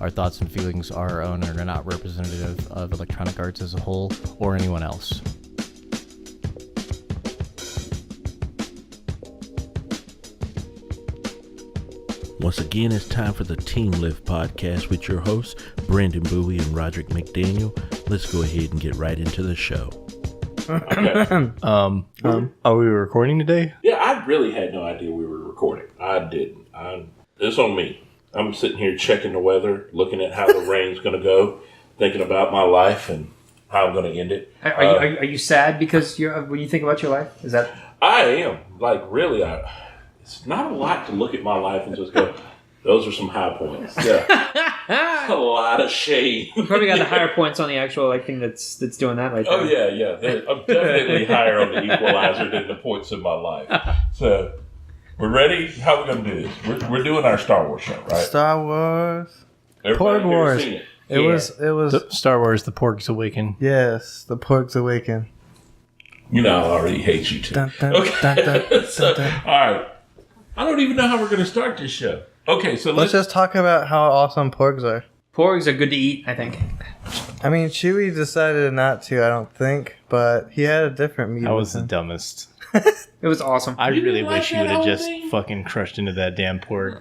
Our thoughts and feelings are our own and are not representative of Electronic Arts as a whole or anyone else. Once again, it's time for the Team Lift podcast with your hosts, Brandon Bowie and Roderick McDaniel. Let's go ahead and get right into the show. Okay. Are we recording today? Yeah, I really had no idea we were recording. I didn't. It's on me. I'm sitting here checking the weather, looking at how the rain's going to go, thinking about my life and how I'm going to end it. Are you sad because when you think about your life? Is that? I am. Like, really, it's not a lot to look at my life and just go, those are some high points. Yeah. It's a lot of shade. You probably got the higher points on the actual thing that's doing that right there. Oh, yeah. I'm definitely higher on the equalizer than the points in my life. So, we're ready? How are we going to do this? We're doing our Star Wars show, right? Star Wars. Everybody Porg Wars. Seen it? It was Star Wars, The Porgs Awaken. Yes, the Porgs Awaken. You know, I already hate you too. Dun, dun, Okay. dun, dun, dun, So, dun. all right. I don't even know how we're going to start this show. Okay, so Let's just talk about how awesome porgs are. Porgs are good to eat, I think. I mean, Chewie decided not to, I don't think, but he had a different meat. That was the with him. dumbest. It was awesome. I You really didn't like wish you that would have whole just thing? fucking crushed into that damn porg.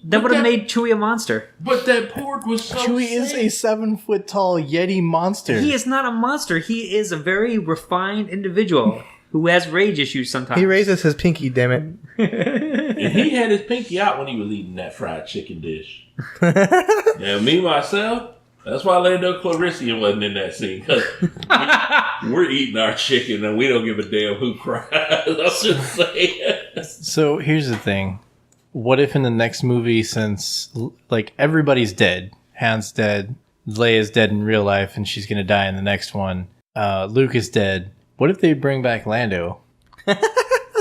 That would have made Chewie a monster. But that porg was so Chewie is a 7-foot tall Yeti monster. He is not a monster. He is a very refined individual who has rage issues sometimes. He raises his pinky, damn it. And he had his pinky out when he was eating that fried chicken dish. Now, me, myself, that's why Lando Calrissian wasn't in that scene. Because we're eating our chicken and we don't give a damn who cries. I'm just saying. So here's the thing. What if in the next movie, since like everybody's dead, Han's dead, Leia's dead in real life, and she's gonna die in the next one, Luke is dead. What if they bring back Lando?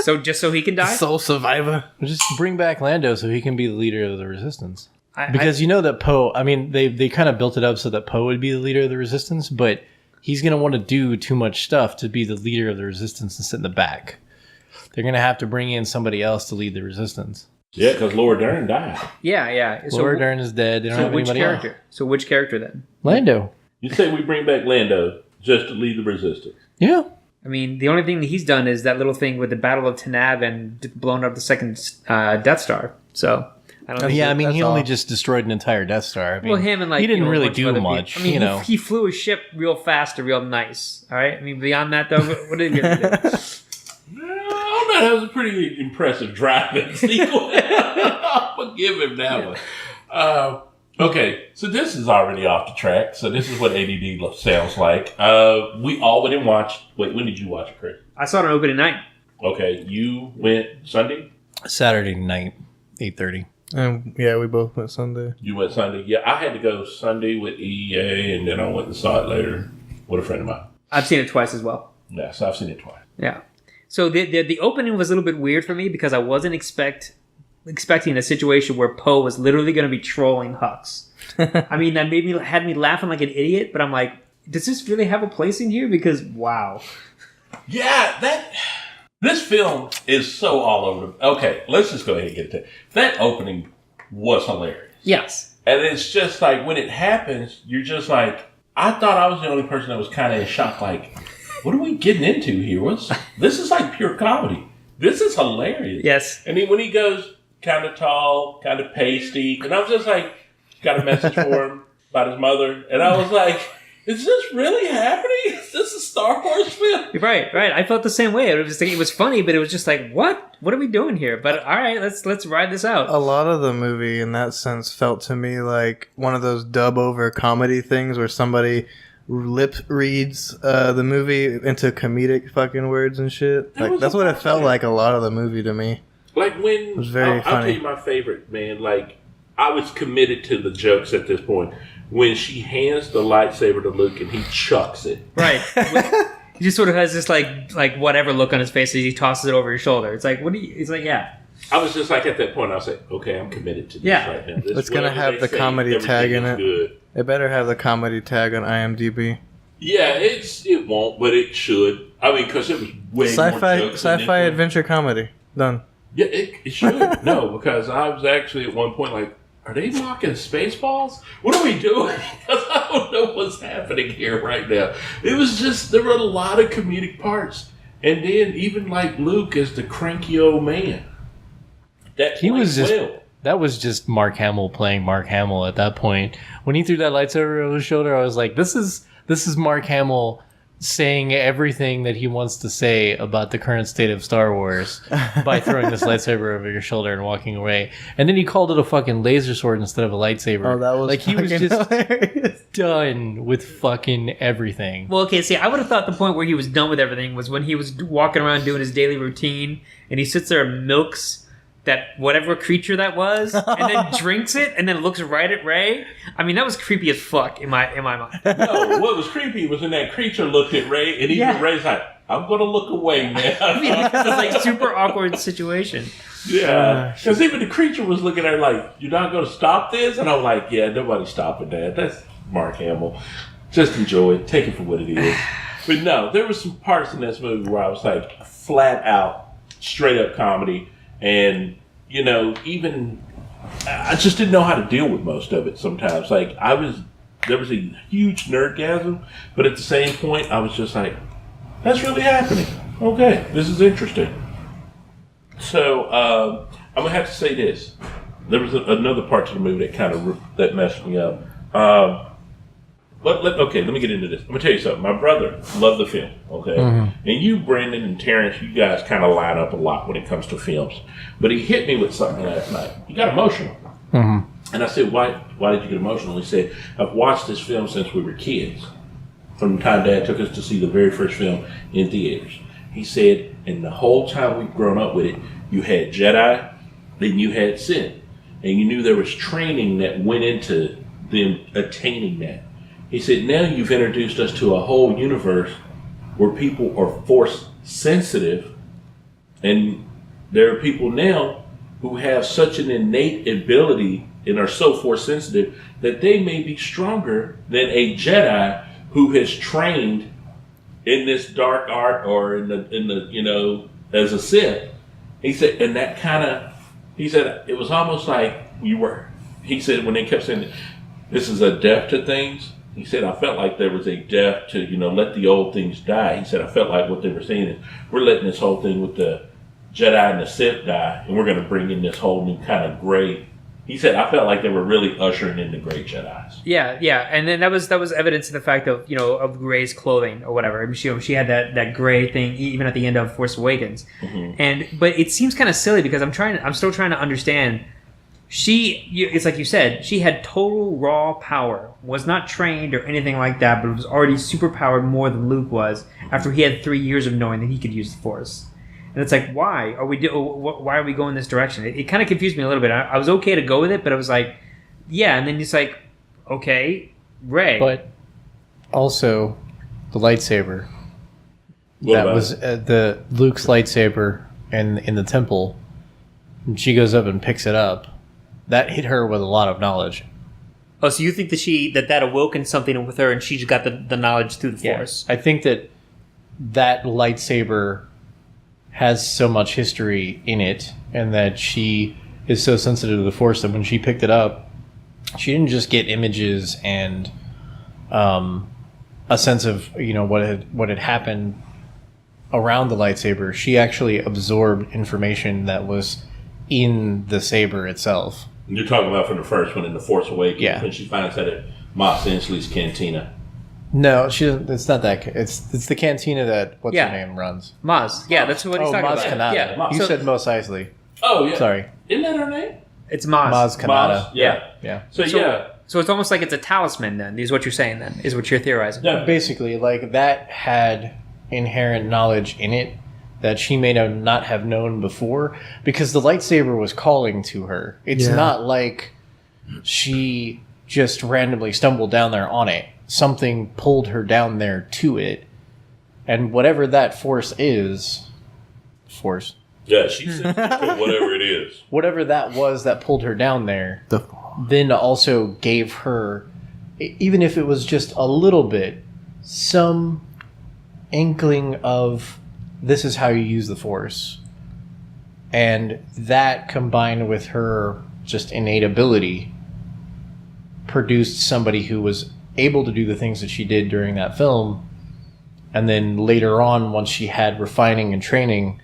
So just so he can die? Soul survivor. Just bring back Lando so he can be the leader of the Resistance. I- Because you know that Poe, I mean, they kind of built it up so that Poe would be the leader of the Resistance, but he's going to want to do too much stuff to be the leader of the Resistance and sit in the back. They're going to have to bring in somebody else to lead the Resistance. Yeah, because Laura Dern died. Yeah. Laura Dern is dead. They don't So have which anybody character? else. So which character then? Lando. You say we bring back Lando just to lead the resistance. Yeah. I mean, the only thing that he's done is that little thing with the Battle of Tanab and blown up the second Death Star. So, I don't know. Yeah, I mean, he that's only all. just destroyed an entire Death Star. I mean, Well, him and like he didn't you know, a really bunch of do other much. people. I mean, you know, he flew his ship real fast and real nice. All right. I mean, beyond that though, what did he get to do? I don't know, that was a pretty impressive driving sequence. I'll give him that one. Okay, so this is already off the track. So this is what ADD sounds like. We all went and watched. Wait, when did you watch it, Chris? I saw it on opening night. Okay, you went Sunday? Saturday night, 8:30. And yeah, we both went Sunday. You went Sunday? Yeah, I had to go Sunday with EA, and then I went and saw it later with a friend of mine. I've seen it twice as well. Yeah, so I've seen it twice. Yeah. So the opening was a little bit weird for me because I wasn't expecting a situation where Poe was literally going to be trolling Hux. I mean, that had me laughing like an idiot, but I'm like, does this really have a place in here? Because wow. Yeah, this film is so all over. Okay, let's just go ahead and get to it. That opening was hilarious. Yes. And it's just like, when it happens, you're just like, I thought I was the only person that was kind of in shock, like, what are we getting into here? This is like pure comedy. This is hilarious. Yes. And then when he goes kind of tall, kind of pasty, and I was just like, got a message for him about his mother. And I was like, is this really happening? Is this a Star Wars film? Right. I felt the same way. It was funny, but it was just like, what? What are we doing here? But all right, let's ride this out. A lot of the movie, in that sense, felt to me like one of those dub-over comedy things where somebody lip reads the movie into comedic fucking words and shit. Like that's what it felt like a lot of the movie to me. Like when It was very I'll tell funny. you my favorite, man. Like I was committed to the jokes at this point. When she hands the lightsaber to Luke and he chucks it. Right. He just sort of has this like whatever look on his face as he tosses it over his shoulder. It's like, what do you? It's like, yeah. I was just like, at that point, I was like, okay, I'm committed to this right now. This, It's gonna whatever have they the say, comedy tag in everything it. is good. It better have the comedy tag on IMDb. Yeah, it won't, but it should. I mean, because it was way more jokes than this Sci-fi one. adventure comedy. Done. Yeah, it should. No, because I was actually at one point like, are they mocking Spaceballs? What are we doing? Because I don't know what's happening here right now. It was just, there were a lot of comedic parts. And then even like Luke as the cranky old man. That was just Mark Hamill playing Mark Hamill at that point. When he threw that lightsaber over his shoulder, I was like, this is Mark Hamill saying everything that he wants to say about the current state of Star Wars by throwing this lightsaber over your shoulder and walking away. And then he called it a fucking laser sword instead of a lightsaber. Oh, that was like he was just hilarious. done with fucking everything. Well, okay, see, I would have thought the point where he was done with everything was when he was walking around doing his daily routine, and he sits there and milks that whatever creature that was, and then drinks it, and then looks right at Rey. I mean, that was creepy as fuck in my mind. No, what was creepy was when that creature looked at Rey, and even Rey's like, I'm going to look away, man. I mean, it's like super awkward situation. Yeah, because even the creature was looking at her like, you're not going to stop this? And I'm like, yeah, nobody's stopping that. That's Mark Hamill. Just enjoy it. Take it for what it is. But no, there were some parts in this movie where I was like, flat out, straight up comedy. And, you know, even I just didn't know how to deal with most of it sometimes. Like, there was a huge nerdgasm, but at the same point, I was just like, that's really happening. Okay, this is interesting. So, I'm going to have to say this. There was another part to the movie that messed me up. Okay, let me get into this. I'm going to tell you something. My brother loved the film, okay? Mm-hmm. And you, Brandon, and Terrence, you guys kind of line up a lot when it comes to films. But he hit me with something last night. He got emotional. Mm-hmm. And I said, why did you get emotional? He said, I've watched this film since we were kids. From the time Dad took us to see the very first film in theaters. He said, and the whole time we've grown up with it, you had Jedi, then you had Sith. And you knew there was training that went into them attaining that. He said, now you've introduced us to a whole universe where people are force sensitive, and there are people now who have such an innate ability and are so force sensitive that they may be stronger than a Jedi who has trained in this dark art or in the you know, as a Sith. He said, and that he said, it was almost like he said, when they kept saying, this is a death to things, he said, I felt like there was a death to, you know, let the old things die. He said, I felt like what they were saying is, we're letting this whole thing with the Jedi and the Sith die, and we're going to bring in this whole new kind of gray. He said, I felt like they were really ushering in the gray Jedis. Yeah, and then that was evidence in the fact of, you know, of Rey's clothing or whatever. I mean, she had that gray thing even at the end of Force Awakens, but it seems kind of silly because I'm still trying to understand. It's like you said, she had total raw power, was not trained or anything like that, but was already super powered more than Luke was after he had 3 years of knowing that he could use the Force. And it's like, why are we going this direction? It kind of confused me a little bit. I was okay to go with it, but I was like, yeah. And then it's like, okay, Rey. But also, the lightsaber. That was the Luke's lightsaber in the temple. And she goes up and picks it up. That hit her with a lot of knowledge. Oh, so you think that awoken something with her and she just got the knowledge through the Force? I think that lightsaber has so much history in it, and that she is so sensitive to the Force that when she picked it up, she didn't just get images and a sense of, you know, what had happened around the lightsaber. She actually absorbed information that was in the saber itself. You're talking about from the first one in The Force Awakens, yeah, when she finds that at Mos Eisley's cantina. No, she doesn't. It's not that. It's the cantina that her name runs. Maz. Yeah, that's what he's talking Maz about. Kanata. Yeah, You said Mos Eisley. Oh yeah. Sorry. Isn't that her name? It's Maz. Maz Kanata. Yeah. So it's almost like it's a talisman. Then is what you're saying. Then is what you're theorizing. Yeah. Basically, like that had inherent knowledge in it that she may not have known before, because the lightsaber was calling to her. It's not like she just randomly stumbled down there on it. Something pulled her down there to it. And whatever that force is... Force? Yeah, she said whatever it is. Whatever that was that pulled her down there, then also gave her, even if it was just a little bit, some inkling of... this is how you use the Force. And that combined with her just innate ability produced somebody who was able to do the things that she did during that film. And then later on, once she had refining and training,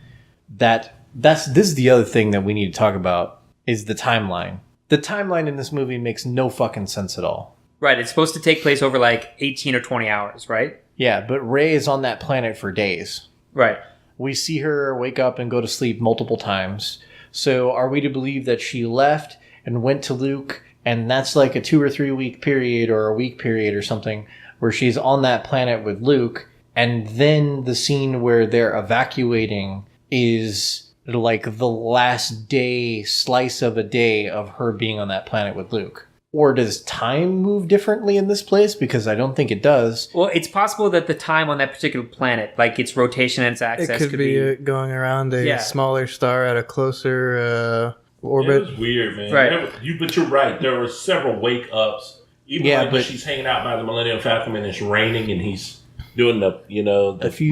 this is the other thing that we need to talk about, is the timeline. The timeline in this movie makes no fucking sense at all. Right, it's supposed to take place over like 18 or 20 hours, right? Yeah, but Rey is on that planet for days. Right. We see her wake up and go to sleep multiple times. So are we to believe that she left and went to Luke, and that's like a 2 or 3 week period or a week period or something where she's on that planet with Luke, and then the scene where they're evacuating is like the last day, slice of a day of her being on that planet with Luke? Or does time move differently in this place? Because I don't think it does. Well, it's possible that the time on that particular planet, like its rotation and its axis, It could be going around a smaller star at a closer orbit. It was weird, man. Right. But you're right. There were several wake ups. Even when she's hanging out by the Millennium Falcon and it's raining and he's doing the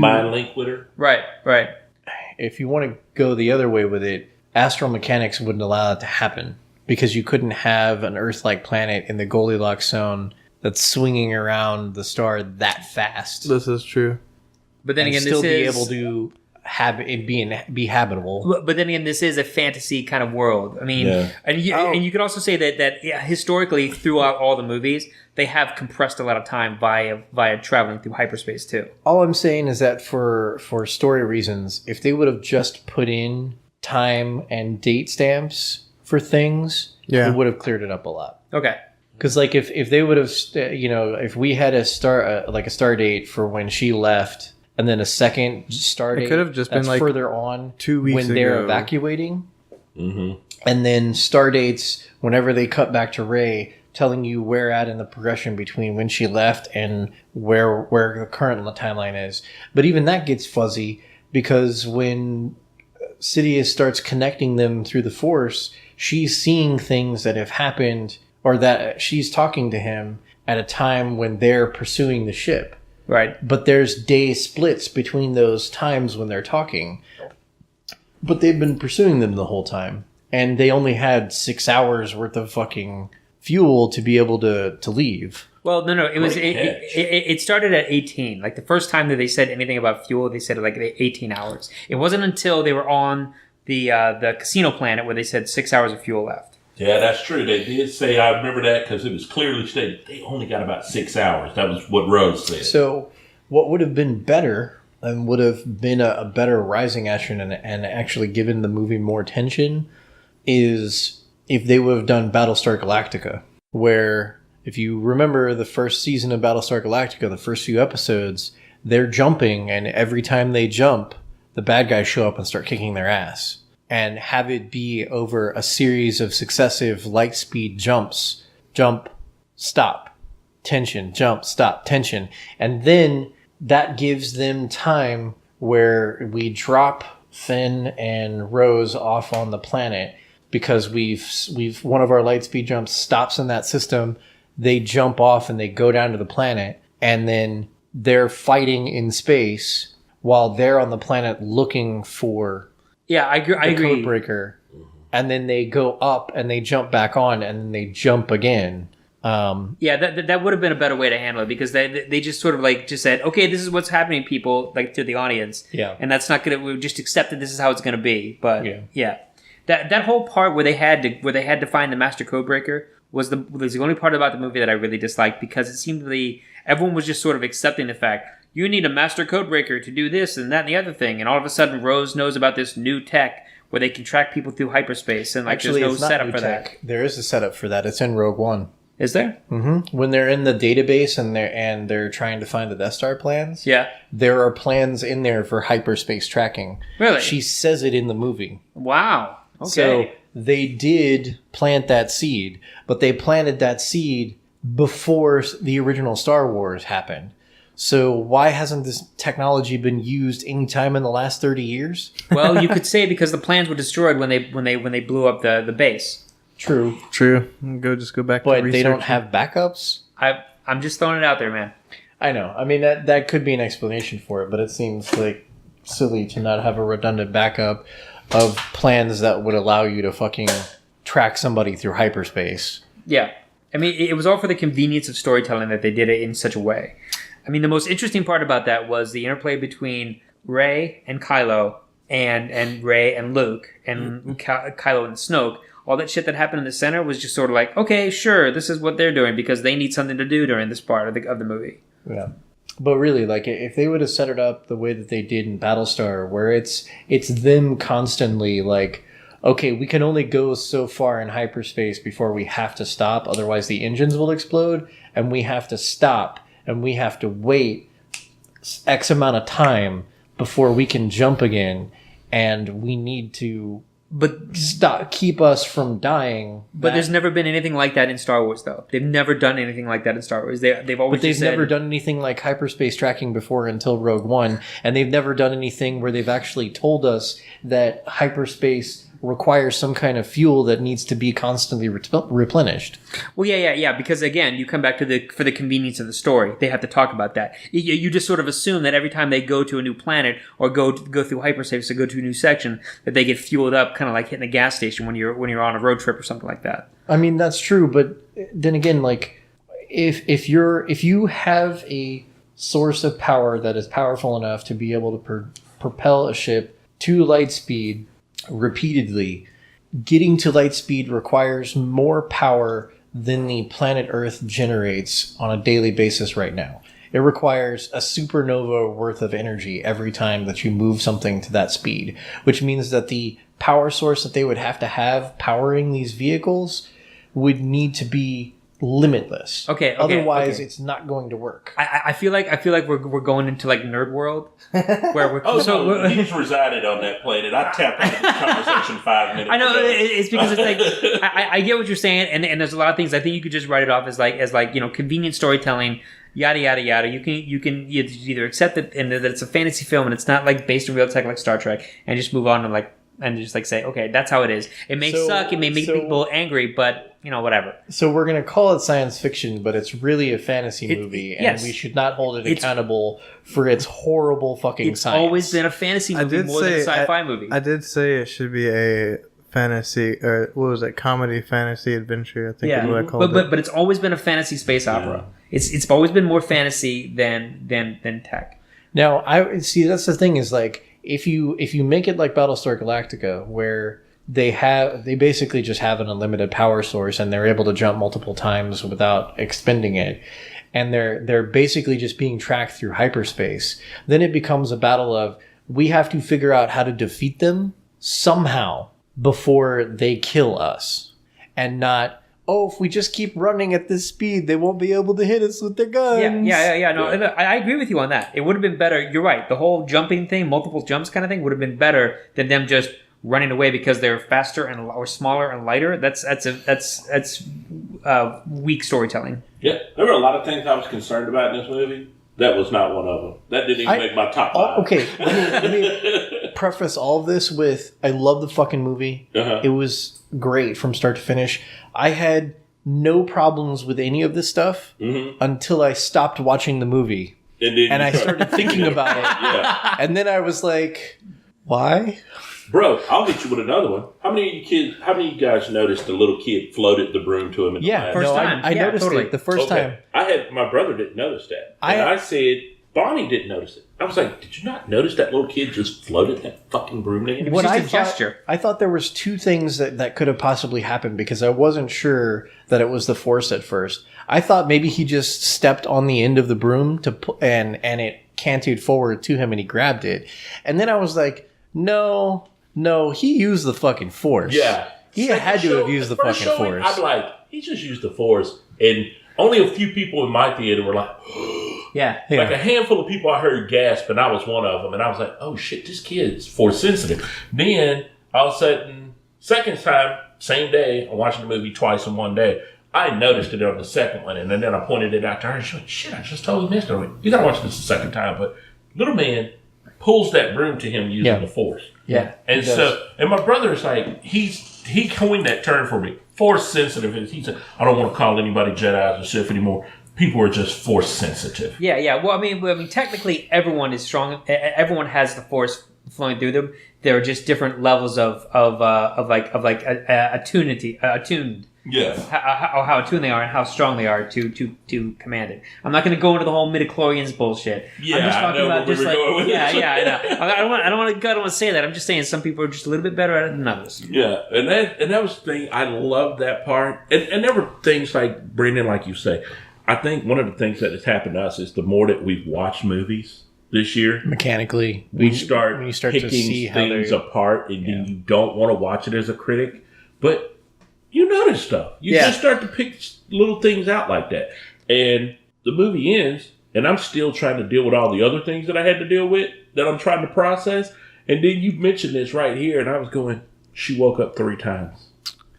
mind link with her. Right. If you want to go the other way with it, astral mechanics wouldn't allow that to happen. Because you couldn't have an Earth-like planet in the Goldilocks zone that's swinging around the star that fast. This is true. But then again, still be able to have it be habitable. But then again, this is a fantasy kind of world. I mean, and you could also say that historically, throughout all the movies, they have compressed a lot of time via traveling through hyperspace too. All I'm saying is that for story reasons, if they would have just put in time and date stamps for things, it would have cleared it up a lot. Okay. Because like if they would have, if we had a star date for when she left, and then a second star date, it could have just been like further on 2 weeks when they're ago. Evacuating, and then star dates whenever they cut back to Rey, telling you where at in the progression between when she left and where the current timeline is. But even that gets fuzzy because when Sidious starts connecting them through the Force, she's seeing things that have happened, or that she's talking to him at a time when they're pursuing the ship. Right. But there's day splits between those times when they're talking. But they've been pursuing them the whole time. And they only had 6 hours worth of fucking fuel to be able to leave. Well, no. It started at 18. Like the first time that they said anything about fuel, they said like 18 hours. It wasn't until they were on the casino planet where they said 6 hours of fuel left. Yeah, that's true. They did say, I remember that because it was clearly stated they only got about 6 hours. That was what Rose said. So what would have been better and would have been a better rising action and actually given the movie more tension is if they would have done Battlestar Galactica, where if you remember the first season of Battlestar Galactica, the first few episodes, they're jumping, and every time they jump, the bad guys show up and start kicking their ass. And have it be over a series of successive light speed jumps. Jump, stop, tension, jump, stop, tension. And then that gives them time where we drop Finn and Rose off on the planet because we've one of our light speed jumps stops in that system. They jump off and they go down to the planet, and then they're fighting in space while they're on the planet looking for I agree. Code breaker, and then they go up and they jump back on and then they jump again. That would have been a better way to handle it because they just sort of like just said, okay, this is what's happening, people, like to the audience. Yeah, and that's not gonna. We just accept that this is how it's gonna be. But that whole part where they had to find the master code breaker was the only part about the movie that I really disliked because it seemed everyone was just sort of accepting the fact. You need a master code breaker to do this and that and the other thing. And all of a sudden, Rose knows about this new tech where they can track people through hyperspace. And actually, there's no setup for tech. that. There is a setup for that. It's in Rogue One. Is there? Mm-hmm. When they're in the database and they're trying to find the Death Star plans, there are plans in there for hyperspace tracking. Really? She says it in the movie. Wow. Okay. So they did plant that seed, but they planted that seed before the original Star Wars happened. So why hasn't this technology been used any time in the last 30 years? Well, you could say because the plans were destroyed when they blew up the base. True. Just go back. But they don't have backups. I'm just throwing it out there, man. I know. I mean that could be an explanation for it, but it seems like silly to not have a redundant backup of plans that would allow you to fucking track somebody through hyperspace. Yeah. I mean, it was all for the convenience of storytelling that they did it in such a way. I mean, the most interesting part about that was the interplay between Rey and Kylo and Rey and Luke and Kylo and Snoke. All that shit that happened in the center was just sort of like, okay, sure, this is what they're doing because they need something to do during this part of the movie. Yeah. But really, like, if they would have set it up the way that they did in Battlestar, where it's them constantly like, okay, we can only go so far in hyperspace before we have to stop, otherwise the engines will explode, and we have to stop, and we have to wait X amount of time before we can jump again, and we need to keep us from dying. But there's never been anything like that in Star Wars, though. They've never done anything like that in Star Wars. They've always. But they've never done anything like hyperspace tracking before until Rogue One, and they've never done anything where they've actually told us that hyperspace requires some kind of fuel that needs to be constantly replenished. Well, yeah. Because again, you come back to for the convenience of the story. They have to talk about that. You just sort of assume that every time they go to a new planet or go through hyperspace or go to a new section, that they get fueled up, kind of like hitting a gas station when you're on a road trip or something like that. I mean, that's true, but then again, like if you have a source of power that is powerful enough to be able to propel a ship to light speed repeatedly, getting to light speed requires more power than the planet Earth generates on a daily basis right now. It requires a supernova worth of energy every time that you move something to that speed, which means that the power source that they would have to have powering these vehicles would need to be limitless. Okay. Otherwise, it's not going to work. I feel like we're going into like nerd world where we're. He's resided on that planet. I tapped into this conversation 5 minutes. I know ago. it's because it's like I get what you're saying, and there's a lot of things I think you could just write it off as like convenient storytelling. Yada yada yada. You can either accept it and that it's a fantasy film and it's not like based in real tech like Star Trek, and just move on and just say, okay, that's how it is. It may suck, it may make people angry, but whatever. So we're going to call it science fiction, but it's really a fantasy movie, and we should not hold it accountable for its horrible fucking science. It's always been a fantasy movie more than a sci-fi movie. I did say it should be a fantasy, or what was it, comedy, fantasy, adventure, I think is what I called it. But it's always been a fantasy space opera. It's always been more fantasy than tech. Now, I see that's the thing is like if you make it like Battlestar Galactica, where they basically just have an unlimited power source and they're able to jump multiple times without expending it, and they're basically just being tracked through hyperspace, then it becomes a battle of we have to figure out how to defeat them somehow before they kill us, and not, if we just keep running at this speed, they won't be able to hit us with their guns. Yeah. No, I agree with you on that. It would have been better. You're right. The whole jumping thing, multiple jumps kind of thing, would have been better than them just running away because they're faster or smaller and lighter. That's weak storytelling. Yeah, there were a lot of things I was concerned about in this movie. That was not one of them. That didn't even make my top 5. Okay, let me preface all of this with I love the fucking movie. It was great from start to finish. I had no problems with any of this stuff until I stopped watching the movie. And I started thinking about it. Yeah. And then I was like, why? Bro, I'll hit you with another one. How many of you guys noticed the little kid floated the broom to him in the last first time. I noticed it the first time. My brother didn't notice that. I said, Bonnie didn't notice it. I was like, did you not notice that little kid just floated that fucking broom to him? It was just a gesture. I thought there was 2 things that could have possibly happened because I wasn't sure that it was the Force at first. I thought maybe he just stepped on the end of the broom and it canted forward to him and he grabbed it. And then I was like, no, he used the fucking Force. Yeah. He had to have used the fucking Force. I'm like, he just used the Force. And only a few people in my theater were like, yeah. Like a handful of people I heard gasp, and I was one of them. And I was like, oh shit, this kid's Force sensitive. Then, all of a sudden, second time, same day, I'm watching the movie twice in one day. I noticed it on the second one, and then I pointed it out to her, and she went, shit, I just totally missed it. I went, you gotta watch this the second time. But little man pulls that broom to him using the Force. Yeah. And and my brother's like, he coined that term for me. Force sensitive. He said, I don't want to call anybody Jedis or Sith anymore. People are just Force sensitive. Yeah. Well, I mean, technically, everyone is strong. Everyone has the Force flowing through them. There are just different levels of attuned. Yeah. how attuned they are and how strong they are to command it. I'm not going to go into the whole midichlorians bullshit. Yeah, I'm just I talking know about where just we're going with I this. know. I don't want to say that. I'm just saying some people are just a little bit better at it than others. Yeah, and that was the thing. I loved that part. And there were things like, Brendan, like you say, I think one of the things that has happened to us is the more that we've watched movies this year, Mechanically, we start when you start picking to see how things they're apart, and then you don't want to watch it as a critic, but you notice stuff. You just start to pick little things out like that. And the movie ends, and I'm still trying to deal with all the other things that I had to deal with that I'm trying to process. And then you mentioned this right here, and I was going, she woke up 3 times.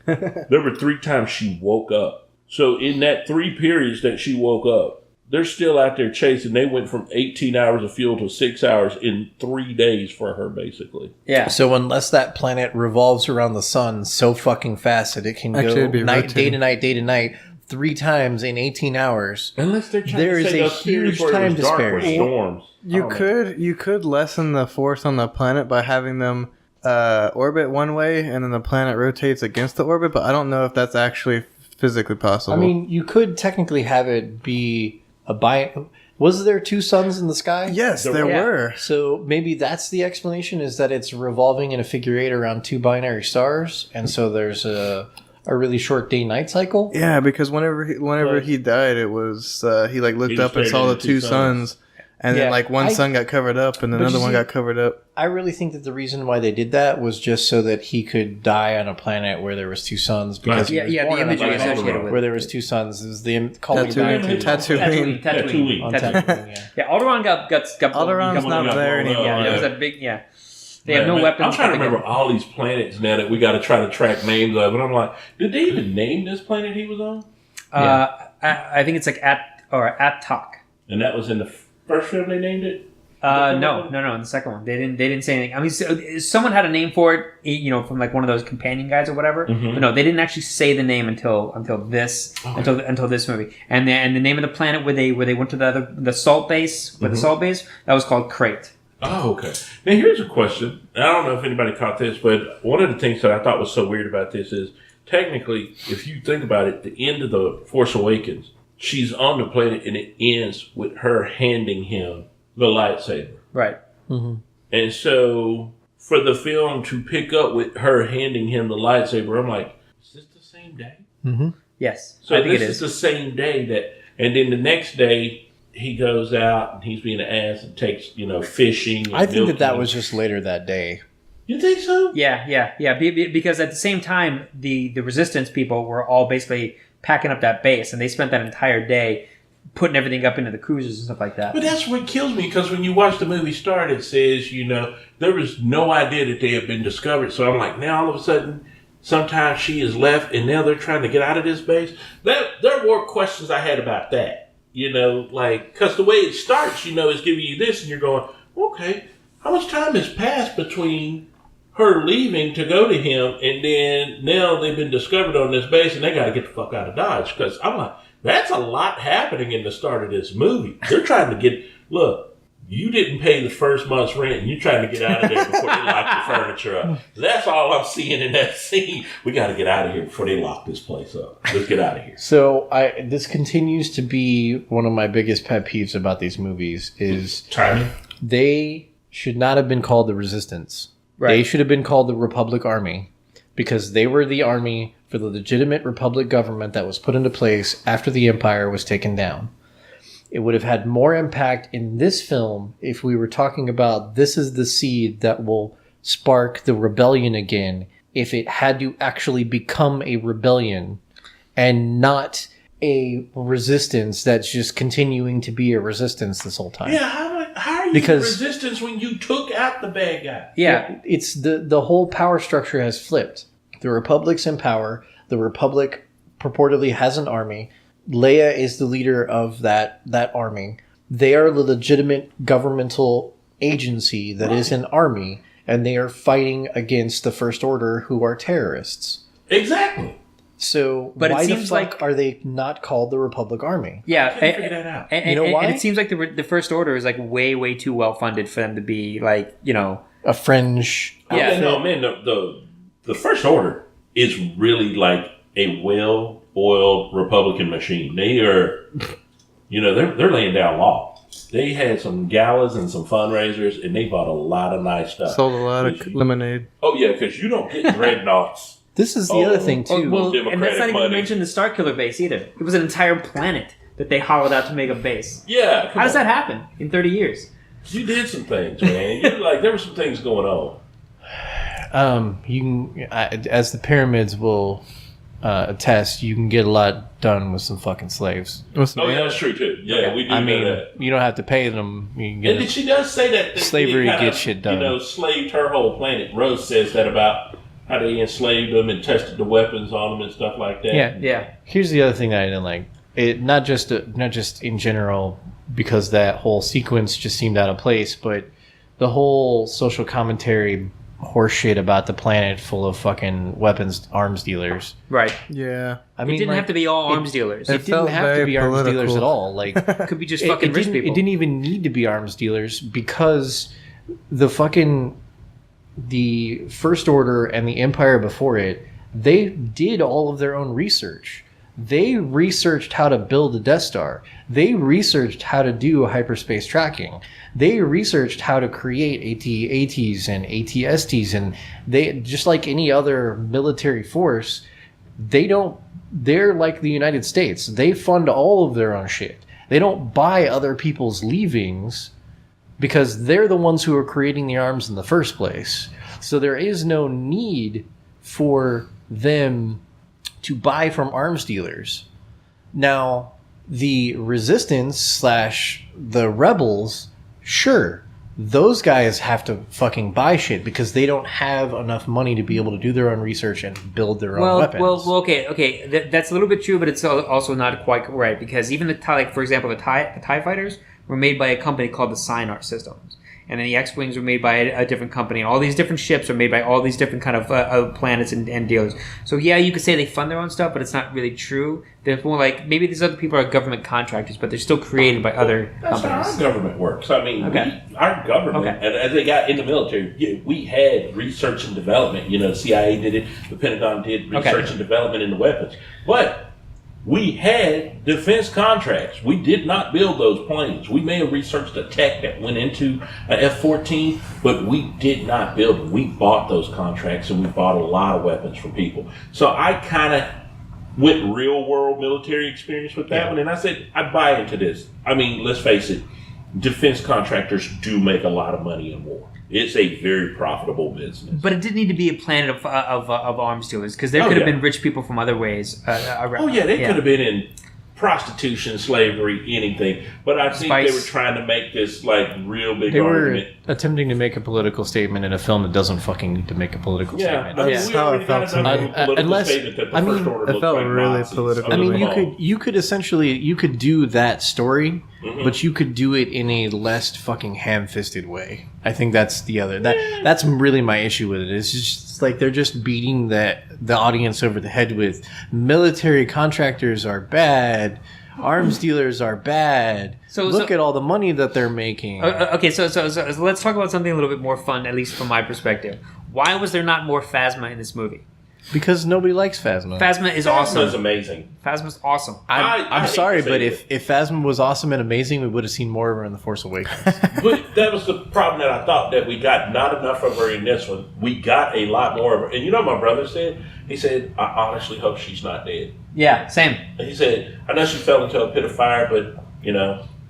There were 3 times she woke up. So in that 3 periods that she woke up, they're still out there chasing. They went from 18 hours of fuel to 6 hours in 3 days for her, basically. Yeah. So unless that planet revolves around the sun so fucking fast that it can go day to night 3 times in 18 hours, Unless they're trying there to is say a those periods huge where it time was dark were disparity. storms. You could lessen the force on the planet by having them orbit one way, and then the planet rotates against the orbit. But I don't know if that's actually physically possible. I mean, you could technically have it be was there 2 suns in the sky? yes, there were. So maybe that's the explanation, is that it's revolving in a figure 8 around 2 binary stars, and so there's a really short day-night cycle. Yeah, because whenever he died, it was he looked up and saw the 2 suns, and then one sun got covered up, and another one got covered up. I really think that the reason why they did that was just so that he could die on a planet where there was 2 suns. Because the imagery associated with where there was 2 suns. It was the calling Tatooine. Tatooine. Yeah, Alderaan got Alderaan's not there anymore. Yeah, there was that big. Yeah, they have no weapons. I'm trying to remember all these planets now that we got to try to track names of, and I'm like, did they even name this planet he was on? I think it's like Atok. And that was in the first film they named it. No. In the second one, they didn't say anything. I mean, someone had a name for it, from one of those companion guys or whatever. Mm-hmm. But no, they didn't actually say the name until this movie. And the name of the planet where they went to the salt base, the salt base, that was called Crate. Oh, okay. Now here's a question. I don't know if anybody caught this, but one of the things that I thought was so weird about this is, technically, if you think about it, the end of The Force Awakens, she's on the planet, and it ends with her handing him the lightsaber. Right. Mm-hmm. And so for the film to pick up with her handing him the lightsaber, I'm like, is this the same day? Mm-hmm. Yes. So I think this it is the same day that, and then the next day he goes out and he's being an ass and takes, fishing. And I think that milking. was just later that day. You think so? Yeah. Because at the same time, the Resistance people were all basically packing up that base, and they spent that entire day putting everything up into the cruisers and stuff like that. But that's what kills me, because when you watch the movie start, it says, there was no idea that they had been discovered. So I'm like, now all of a sudden, sometimes she is left, and now they're trying to get out of this base. There were questions I had about that. Because the way it starts, it's giving you this, and you're going, okay, how much time has passed between her leaving to go to him, and then now they've been discovered on this base, and they got to get the fuck out of Dodge? Because I'm like, that's a lot happening in the start of this movie. They're trying to look, you didn't pay the first month's rent, and you're trying to get out of there before they lock the furniture up. That's all I'm seeing in that scene. We got to get out of here before they lock this place up. Let's get out of here. So this continues to be one of my biggest pet peeves about these movies is timing. They should not have been called the Resistance. Right. They should have been called the Republic Army, because they were the army for the legitimate Republic government that was put into place after the Empire was taken down. It would have had more impact in this film if we were talking about this is the seed that will spark the rebellion again, if it had to actually become a rebellion and not a resistance that's just continuing to be a resistance this whole time. Yeah, how are you resistance when you took out the bad guy? Yeah. It's the whole power structure has flipped. The Republic's in power. The Republic purportedly has an army. Leia is the leader of that army. They are the legitimate governmental agency that is an army, and they are fighting against the First Order, who are terrorists. Exactly. So why the fuck are they not called the Republic Army? Yeah, I can't figure that out. And it seems like the First Order is way, way too well funded for them to be a fringe. Yeah, no, man, the First Order is really a well-oiled Republican machine. They are, they're laying down law. They had some galas and some fundraisers, and they bought a lot of nice stuff. Sold a lot of lemonade. Oh, yeah, because you don't get dreadnoughts. This is the other thing, too. And that's not even mention the Starkiller base either. It was an entire planet that they hollowed out to make a base. Yeah. How does that happen in 30 years? You did some things, man. There were some things going on. As the pyramids will attest, you can get a lot done with some fucking slaves. That's true too. Yeah, we do know that. You don't have to pay them. You can get she does say that slavery gets shit done. Slaved her whole planet. Rose says that about how they enslaved them and tested the weapons on them and stuff like that. Yeah. Here's the other thing that I didn't like. It not just in general, because that whole sequence just seemed out of place, but the whole social commentary horseshit about the planet full of fucking weapons arms dealers. Right. Yeah. It didn't have to be all arms dealers. It didn't have to be arms dealers at all. Like, it could be just fucking rich people. It didn't even need to be arms dealers because the First Order and the Empire before it, they did all of their own research. They researched how to build a Death Star. They researched how to do hyperspace tracking. They researched how to create AT-ATs and AT-STs, and they, just like any other military force, they're like the United States. They fund all of their own shit. They don't buy other people's leavings because they're the ones who are creating the arms in the first place. So there is no need for them to buy from arms dealers. Now, the resistance / the rebels, sure, those guys have to fucking buy shit because they don't have enough money to be able to do their own research and build their own weapons. Well, okay. That's a little bit true, but it's also not quite right because even for example, the TIE fighters were made by a company called the Sinar Systems. And then the X-Wings were made by a different company. And all these different ships are made by all these different kind of planets and dealers. So yeah, you could say they fund their own stuff, but it's not really true. They're more like, maybe these other people are government contractors, but they're still created by other companies. That's how our government works. I mean, our government, and as they got in the military, we had research and development. The CIA did it. The Pentagon did research and development in the weapons. But we had defense contracts. We did not build those planes. We may have researched the tech that went into an F-14, but we did not build them. We bought those contracts, and we bought a lot of weapons from people. So I kind of went real-world military experience with that one, and I said, I buy into this. I mean, let's face it, defense contractors do make a lot of money in war. It's a very profitable business. But it didn't need to be a planet of arms dealers because there could have been rich people from other ways. They could have been in prostitution, slavery, anything. But I think they were trying to make this real big argument. They were attempting to make a political statement in a film that doesn't fucking need to make a political statement. That's how it felt to me. It felt really political. I mean, you could essentially do that story, but you could do it in a less fucking ham-fisted way. I think that's the other. That's really my issue with it. It's just like they're just beating the audience over the head with military contractors are bad, arms dealers are bad. Look at all the money that they're making. Okay, so let's talk about something a little bit more fun, at least from my perspective. Why was there not more Phasma in this movie? Because nobody likes Phasma. Phasma is awesome. Phasma's amazing. Phasma's awesome. I'm sorry, but if Phasma was awesome and amazing, we would have seen more of her in The Force Awakens. But that was the problem that I thought that we got not enough of her in this one. We got a lot more of her. And you know what my brother said? He said, I honestly hope she's not dead. Yeah, same. And he said, I know she fell into a pit of fire, but,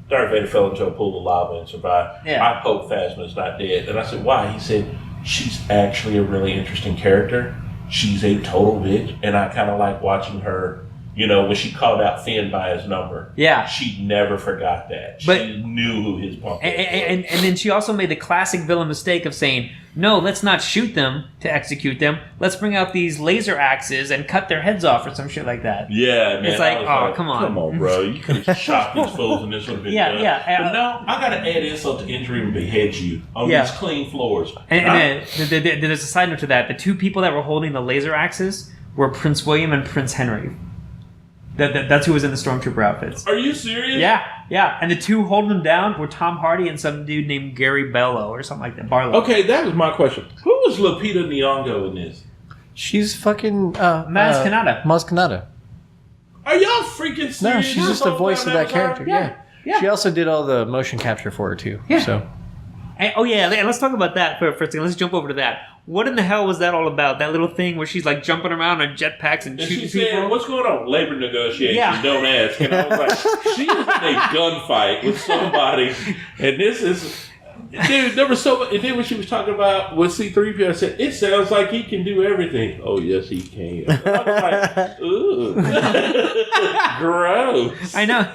Darth Vader fell into a pool of lava and survived. Yeah. I hope Phasma's not dead. And I said, why? He said, she's actually a really interesting character. She's a total bitch, and I kind of like watching her, when she called out Finn by his number. Yeah. She never forgot that. She knew who his punk was. And then she also made the classic villain mistake of saying, no, let's not shoot them to execute them. Let's bring out these laser axes and cut their heads off or some shit like that. Yeah, man. It's like, come on. Come on, bro. You could have shot these fools and this would have been done. Yeah. But no, I got to add insult to injury and behead you on these clean floors. And then there's a side note to that. The two people that were holding the laser axes were Prince William and Prince Henry. That's who was in the Stormtrooper outfits. Are you serious? Yeah. And the two holding them down were Tom Hardy and some dude named Gary Barlow or something like that. Barlow. Okay, that was my question. Who was Lupita Nyong'o in this? She's fucking Maz Kanata. Maz Kanata. Are y'all freaking serious? No, she's just the voice of that character. Yeah. Yeah. She also did all the motion capture for her too. Yeah. So. And, let's talk about that for a second. Let's jump over to that. What in the hell was that all about? That little thing where she's like jumping around on jetpacks and shooting she people? said, "What's going on? Labor negotiations. Yeah. Don't ask." And I was like, "She's in a gunfight with somebody, and this is." Dude, there was so much. And then when she was talking about with C-3PO, I said, "It sounds like he can do everything." Oh, yes, he can. I was like, "Ooh, gross." I know.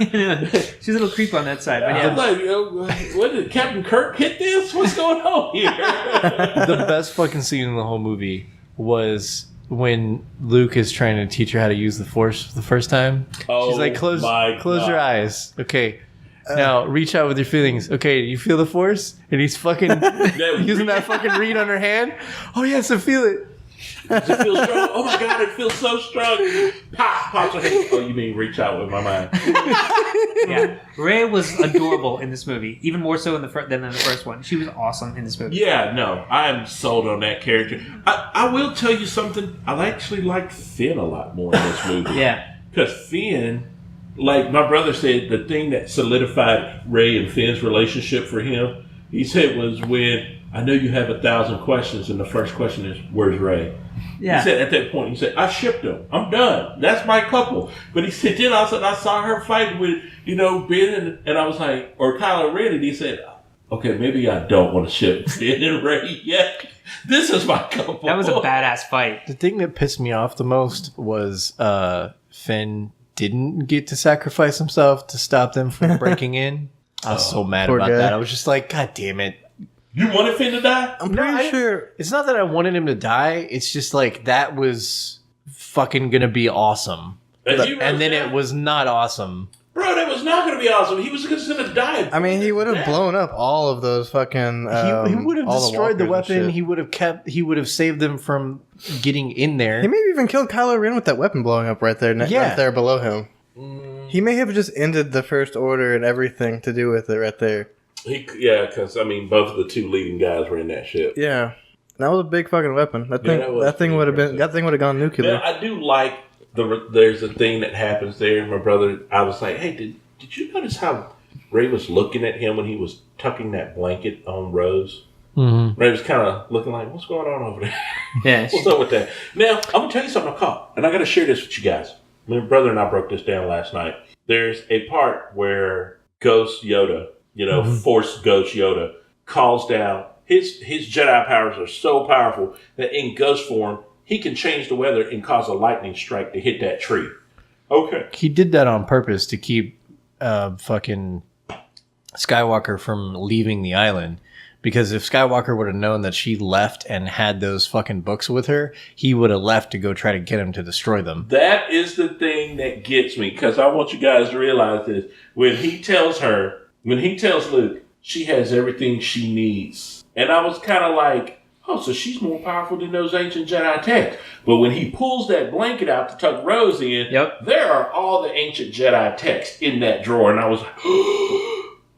She's a little creep on that side. But I yeah. was like, "What did Captain Kirk hit this? What's going on here?" The best fucking scene in the whole movie was when Luke is trying to teach her how to use the Force for the first time. Oh, She's like, close my your God. eyes. Okay. Now reach out with your feelings. Okay, do you feel the Force? And he's fucking using that fucking reed on her hand. Oh yes, I feel it. Does it feel strong? Oh my God, it feels so strong. Pop, pops her head. Oh, you mean reach out with my mind? Yeah, Rey was adorable in this movie, even more so than in the first one. She was awesome in this movie. Yeah, no, I am sold on that character. I will tell you something. I actually like Finn a lot more in this movie. Yeah. Because Finn, like my brother said, the thing that solidified Rey and Finn's relationship for him, he said, was when I know you have 1,000 questions, and the first question is, "Where's Rey?" Yeah. He said at that point, he said, "I shipped them. I'm done. That's my couple." But he said, then all of a sudden I saw her fighting with, Ben, and I was like, or Kylo Ren, and he said, "Okay, maybe I don't want to ship Finn and Rey yet. This is my couple." That was a badass fight. The thing that pissed me off the most was Finn didn't get to sacrifice himself to stop them from breaking in. I was so mad poor about guy. that. I was just like, God damn it. You wanted Finn to die? I'm pretty sure. It's not that I wanted him to die. It's just like that was fucking gonna be awesome. And then it was not awesome. Bro, that was not going to be awesome. He was just going to die. I mean, he would have blown up all of those fucking. He would have all destroyed the walkers and weapon. shit. He would have saved them from getting in there. He maybe even killed Kylo Ren with that weapon blowing up right there, Yeah. right there below him. He may have just ended the First Order and everything to do with it right there. Because, both of the two leading guys were in that ship. Yeah, that was a big fucking weapon. That Yeah, thing, that that thing would have been. impressive. That thing would have gone nuclear. Now, I do like there's a thing that happens there. My brother, I was like, "Hey, did you notice how Ray was looking at him when he was tucking that blanket on Rose?" Mm-hmm. Ray was kind of looking like, "What's going on over there? Yeah. What's up with that?" Now, I'm going to tell you something I caught, and I got to share this with you guys. My brother and I broke this down last night. There's a part where Ghost Yoda, Force Ghost Yoda, calls down. His Jedi powers are so powerful that in ghost form, he can change the weather and cause a lightning strike to hit that tree. Okay. He did that on purpose to keep fucking Skywalker from leaving the island. Because if Skywalker would have known that she left and had those fucking books with her, he would have left to go try to get him to destroy them. That is the thing that gets me, because I want you guys to realize this. When he tells Luke, she has everything she needs. And I was kind of like, oh, so she's more powerful than those ancient Jedi texts. But when he pulls that blanket out to tuck Rose in, there are all the ancient Jedi texts in that drawer. And I was like,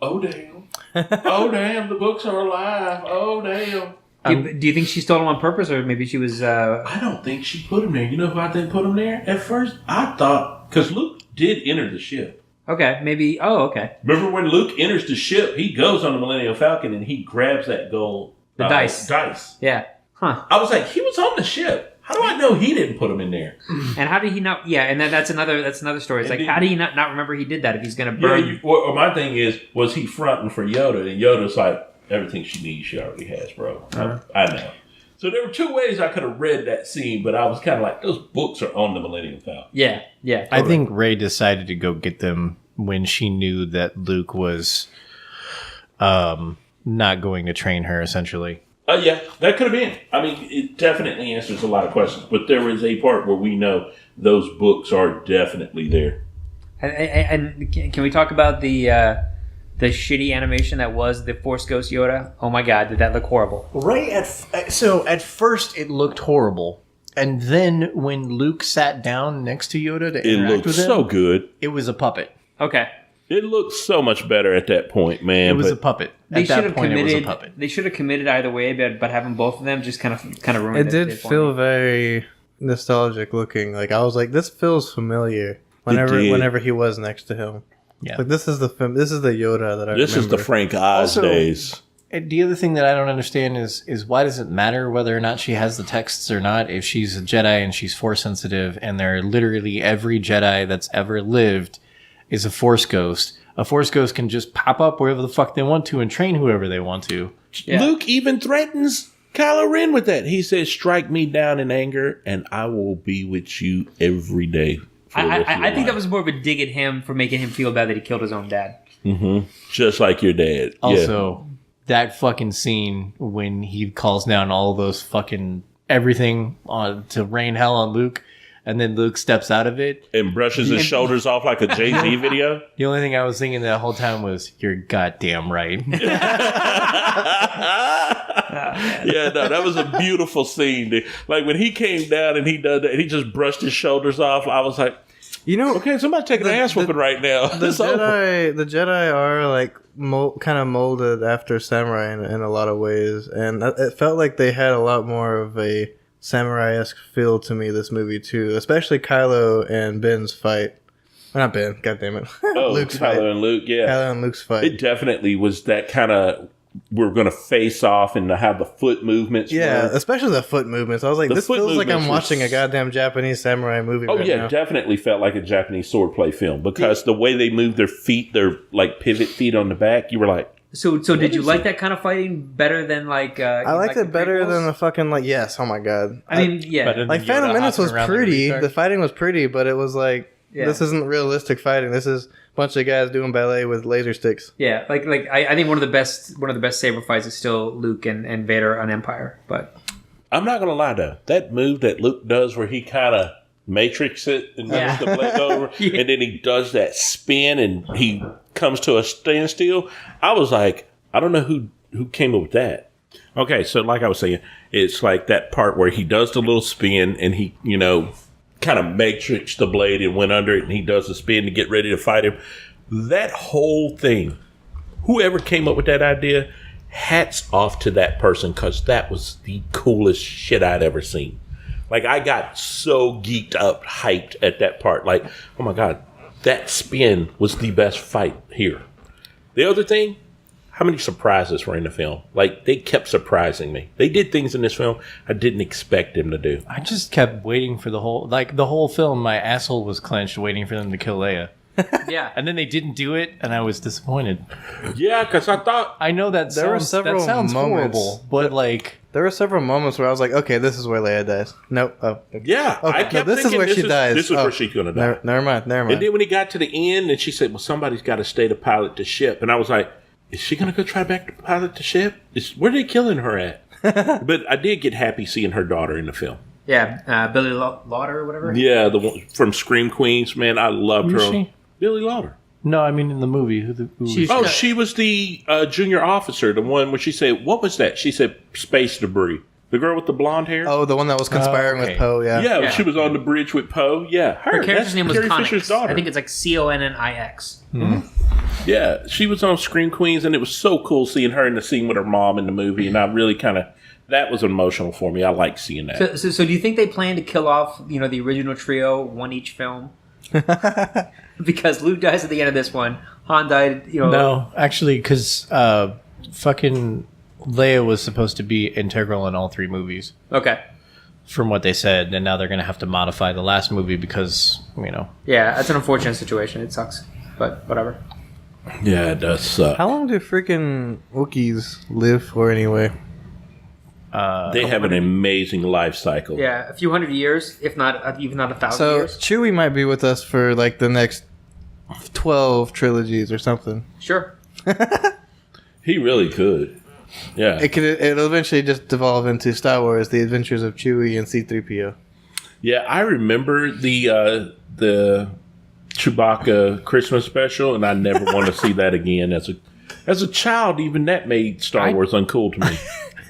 oh, damn. Oh, damn, the books are alive. Oh, damn. Do you think she stole them on purpose, or maybe she was... I don't think she put him there. You know who I think put him there? At first, I thought... Because Luke did enter the ship. Okay, maybe... Oh, okay. Remember when Luke enters the ship, he goes on the Millennium Falcon and he grabs that gold... The dice. Yeah. Huh. I was like, he was on the ship. How do I know he didn't put him in there? And how did he not... Yeah, and that's another story. It's like, how do you not remember he did that if he's going to burn... Or my thing is, was he fronting for Yoda? And Yoda's like, everything she needs, she already has, bro. I know. So there were two ways I could have read that scene, but I was kind of like, those books are on the Millennium Falcon. Yeah. I think Rey decided to go get them when she knew that Luke was not going to train her, essentially. Yeah, that could have been. I mean, it definitely answers a lot of questions. But there is a part where we know those books are definitely there. And can we talk about the shitty animation that was the Force Ghost Yoda? Oh my God, did that look horrible? So at first it looked horrible. And then when Luke sat down next to Yoda to interact with him, so good. it was a puppet. Okay. It looked so much better at that point, man. It was a puppet. They At should that have point, it was a committed. puppet. They should have committed either way, but having both of them just kind of ruined it. It did for feel me. very nostalgic looking. Like I was like, this feels familiar. Whenever he was next to him. Yeah. Like this is the film. This is the Yoda that I This is remember. the Frank Oz Also- days. And the other thing that I don't understand is why does it matter whether or not she has the texts or not if she's a Jedi and she's Force sensitive and they're literally every Jedi that's ever lived is a Force ghost. A Force ghost can just pop up wherever the fuck they want to and train whoever they want to. Yeah. Luke even threatens Kylo Ren with that. He says, "Strike me down in anger, and I will be with you every day." I think that was more of a dig at him for making him feel bad that he killed his own dad. just like your dad. Also, that fucking scene when he calls down all those fucking everything on to rain hell on Luke, and then Luke steps out of it. And brushes his shoulders off like a Jay-Z video. The only thing I was thinking that whole time was, "You're goddamn right." Yeah, no, that was a beautiful scene. Dude. Like when he came down and he did that, he just brushed his shoulders off. I was like, You know, okay, somebody taking an ass whooping right now. the It's over. Jedi are like kind of molded after samurai in a lot of ways, and it felt like they had a lot more of a samurai-esque feel to me. This movie too, especially Kylo and Ben's fight. Well, not Ben, God damn it, Oh, Luke's Kylo fight. and Luke, yeah. Kylo and Luke's fight. It definitely was that kind of, we're going to face off and have the foot movements. Yeah, were. especially the foot movements. I was like, The this foot feels like I'm movements watching were a goddamn Japanese samurai movie. Oh, right yeah, now. definitely felt like a Japanese swordplay film because the way they moved their feet, their like pivot feet on the back, you were like, So did you is like it? that kind of fighting better than like? I liked it better than the prequels? fucking like. Yes, oh my god. I mean, yeah. Better than Like Yoda Phantom Menace hopping was around like a pretty. retard. The fighting was pretty, but it was like Yeah. this isn't realistic fighting. This is a bunch of guys doing ballet with laser sticks. Yeah, like I think one of the best saber fights is still Luke and Vader on Empire, but I'm not going to lie though. That move that Luke does where he kind of matrix it and moves the blade over Yeah. and then he does that spin and he comes to a standstill. I was like, I don't know who came up with that. Okay, so like I was saying, it's like that part where he does the little spin and he, kind of matrix the blade and went under it and he does the spin to get ready to fight him. That whole thing, whoever came up with that idea, hats off to that person because that was the coolest shit I'd ever seen. Like, I got so geeked up, hyped at that part. Like, oh my God, that spin was the best fight here. The other thing, how many surprises were in the film? Like, they kept surprising me. They did things in this film I didn't expect them to do. I just kept waiting for the whole film. My asshole was clenched, waiting for them to kill Leia, yeah. and then they didn't do it, and I was disappointed. Yeah, because I thought, I know that There were sounds, several that sounds moments horrible, but like, There were several moments where I was like, okay, this is where Leia dies. Nope. Oh, okay. yeah, Okay, I no, kept this is thinking where she dies. This is Oh, where she's going to die. Never mind. And then when he got to the end and she said, well, somebody's got to stay to pilot the ship. And I was like, is she going to go try back to pilot the ship? Where are they killing her at? But I did get happy seeing her daughter in the film. Yeah, Billy Lauder or whatever. Yeah, the one from Scream Queens, man, I loved Who's her. she? Billy Lauder. no, I mean in the movie. She's- Oh, she was the junior officer, the one where she said, what was that? She said space debris. The girl with the blonde hair? Oh, the one that was conspiring okay. with Poe, yeah. yeah, Yeah. she was on the bridge with Poe. Yeah, Her character's That's name was Carrie Fisher's Connix. daughter. I think it's like Connix. Yeah, she was on Scream Queens, and it was so cool seeing her in the scene with her mom in the movie, and I really that was emotional for me. I like seeing that. So do you think they plan to kill off, the original trio, one each film? Because Luke dies at the end of this one. Han died, No, actually, because fucking Leia was supposed to be integral in all three movies, Okay. from what they said, and now they're gonna have to modify the last movie because Yeah, that's an unfortunate situation. It sucks. But whatever. Yeah, it does suck. How long do freaking Wookiees live for anyway? They have an amazing life cycle. Yeah, a few hundred years, if not even not 1,000 So years. Chewie might be with us for like the next 12 trilogies or something. Sure. He really could. Yeah. It'll eventually just devolve into Star Wars: The Adventures of Chewie and C-3PO. Yeah, I remember the Chewbacca Christmas special, and I never want to see that again. As a child, even that made Star Wars uncool to me.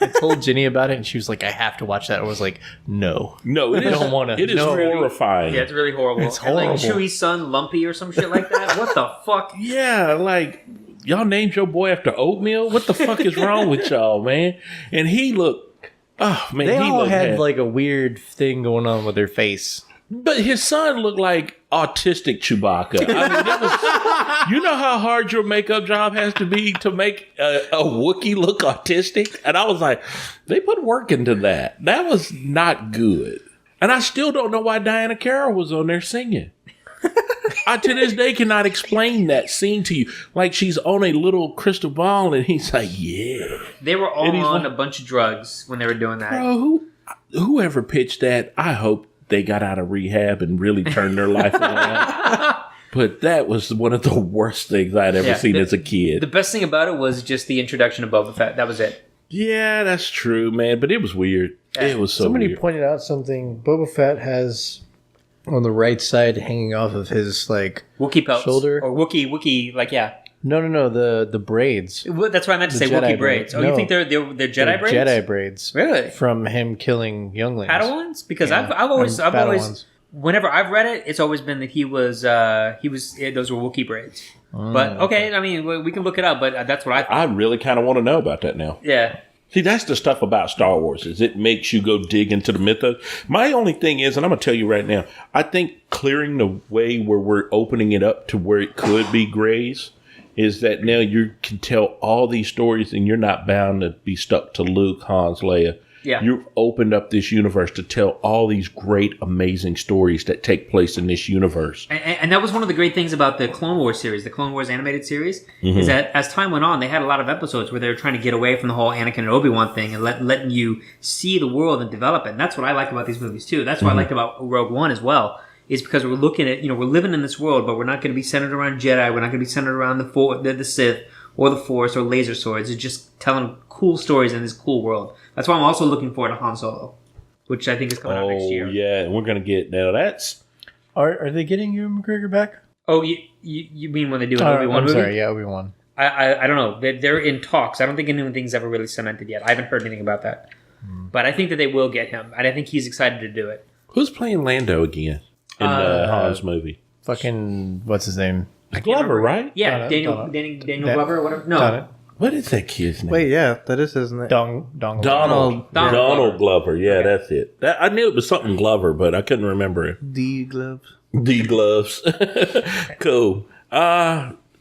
I told Ginny about it, and she was like, "I have to watch that." I was like, "No, No, it is. don't wanna- It is no. horrifying. Yeah, it's really horrible. It's And like horrible. Chewie's son, Lumpy, or some shit like that. What the fuck? Yeah, like y'all named your boy after oatmeal. What the fuck is wrong with y'all, man? And he looked. Oh man, They he all looked had bad. like a weird thing going on with their face. But his son looked like autistic Chewbacca. I mean, that was, you know how hard your makeup job has to be to make a Wookiee look autistic? And I was like, they put work into that. That was not good. And I still don't know why Diana Carroll was on there singing. I to this day cannot explain that scene to you. Like she's on a little crystal ball and he's like, yeah. They were all And he's on like- a bunch of drugs when they were doing that. Bro, whoever pitched that, I hope they got out of rehab and really turned their life around. But that was one of the worst things I'd ever seen as a kid. The best thing about it was just the introduction of Boba Fett. That was it. Yeah, that's true, man. But it was weird. It was so Somebody weird. pointed out something. Boba Fett has on the right side, hanging off of his like Wookiee pelts. shoulder. Or Wookiee, like, yeah. No, the braids. Well, that's what I meant to say, Jedi Wookiee braids. Oh, No. you think they're Jedi They're braids? Jedi braids. Really? From him killing younglings. Padawans? Because Yeah. I've always, Padawans. whenever I've read it, it's always been that those were Wookiee braids. But okay, I mean, we can look it up, but that's what I thought. I really kind of want to know about that now. Yeah. See, that's the stuff about Star Wars, is it makes you go dig into the mythos. My only thing is, and I'm going to tell you right now, I think clearing the way where we're opening it up to where it could be grays is that now you can tell all these stories and you're not bound to be stuck to Luke, Hans, Leia. Yeah. You've opened up this universe to tell all these great, amazing stories that take place in this universe. And that was one of the great things about the Clone Wars series, the Clone Wars animated series, is that as time went on, they had a lot of episodes where they were trying to get away from the whole Anakin and Obi-Wan thing and letting you see the world and develop it. And that's what I like about these movies, too. That's what I liked about Rogue One as well, is because we're looking at, we're living in this world, but we're not going to be centered around Jedi. We're not going to be centered around the Sith or the Force or laser swords. It's just telling cool stories in this cool world. That's why I'm also looking forward to Han Solo, which I think is coming out next year. Oh, yeah, and we're going to get, now that's... Are they getting Ewan McGregor back? Oh, you mean when they do an Obi-Wan I'm movie? sorry, yeah, Obi-Wan. I don't know. They're in talks. I don't think anything's ever really cemented yet. I haven't heard anything about that. But I think that they will get him, and I think he's excited to do it. Who's playing Lando again in Han's movie? Fucking, what's his name? Glover, right? Yeah, Donna- Daniel Glover or whatever. No, Donna- What is that kid's name? Wait, yeah, that is his name. Donald. Donald Glover. Yeah, that's it. I knew it was something Glover, but I couldn't remember it. D gloves. D gloves. Cool.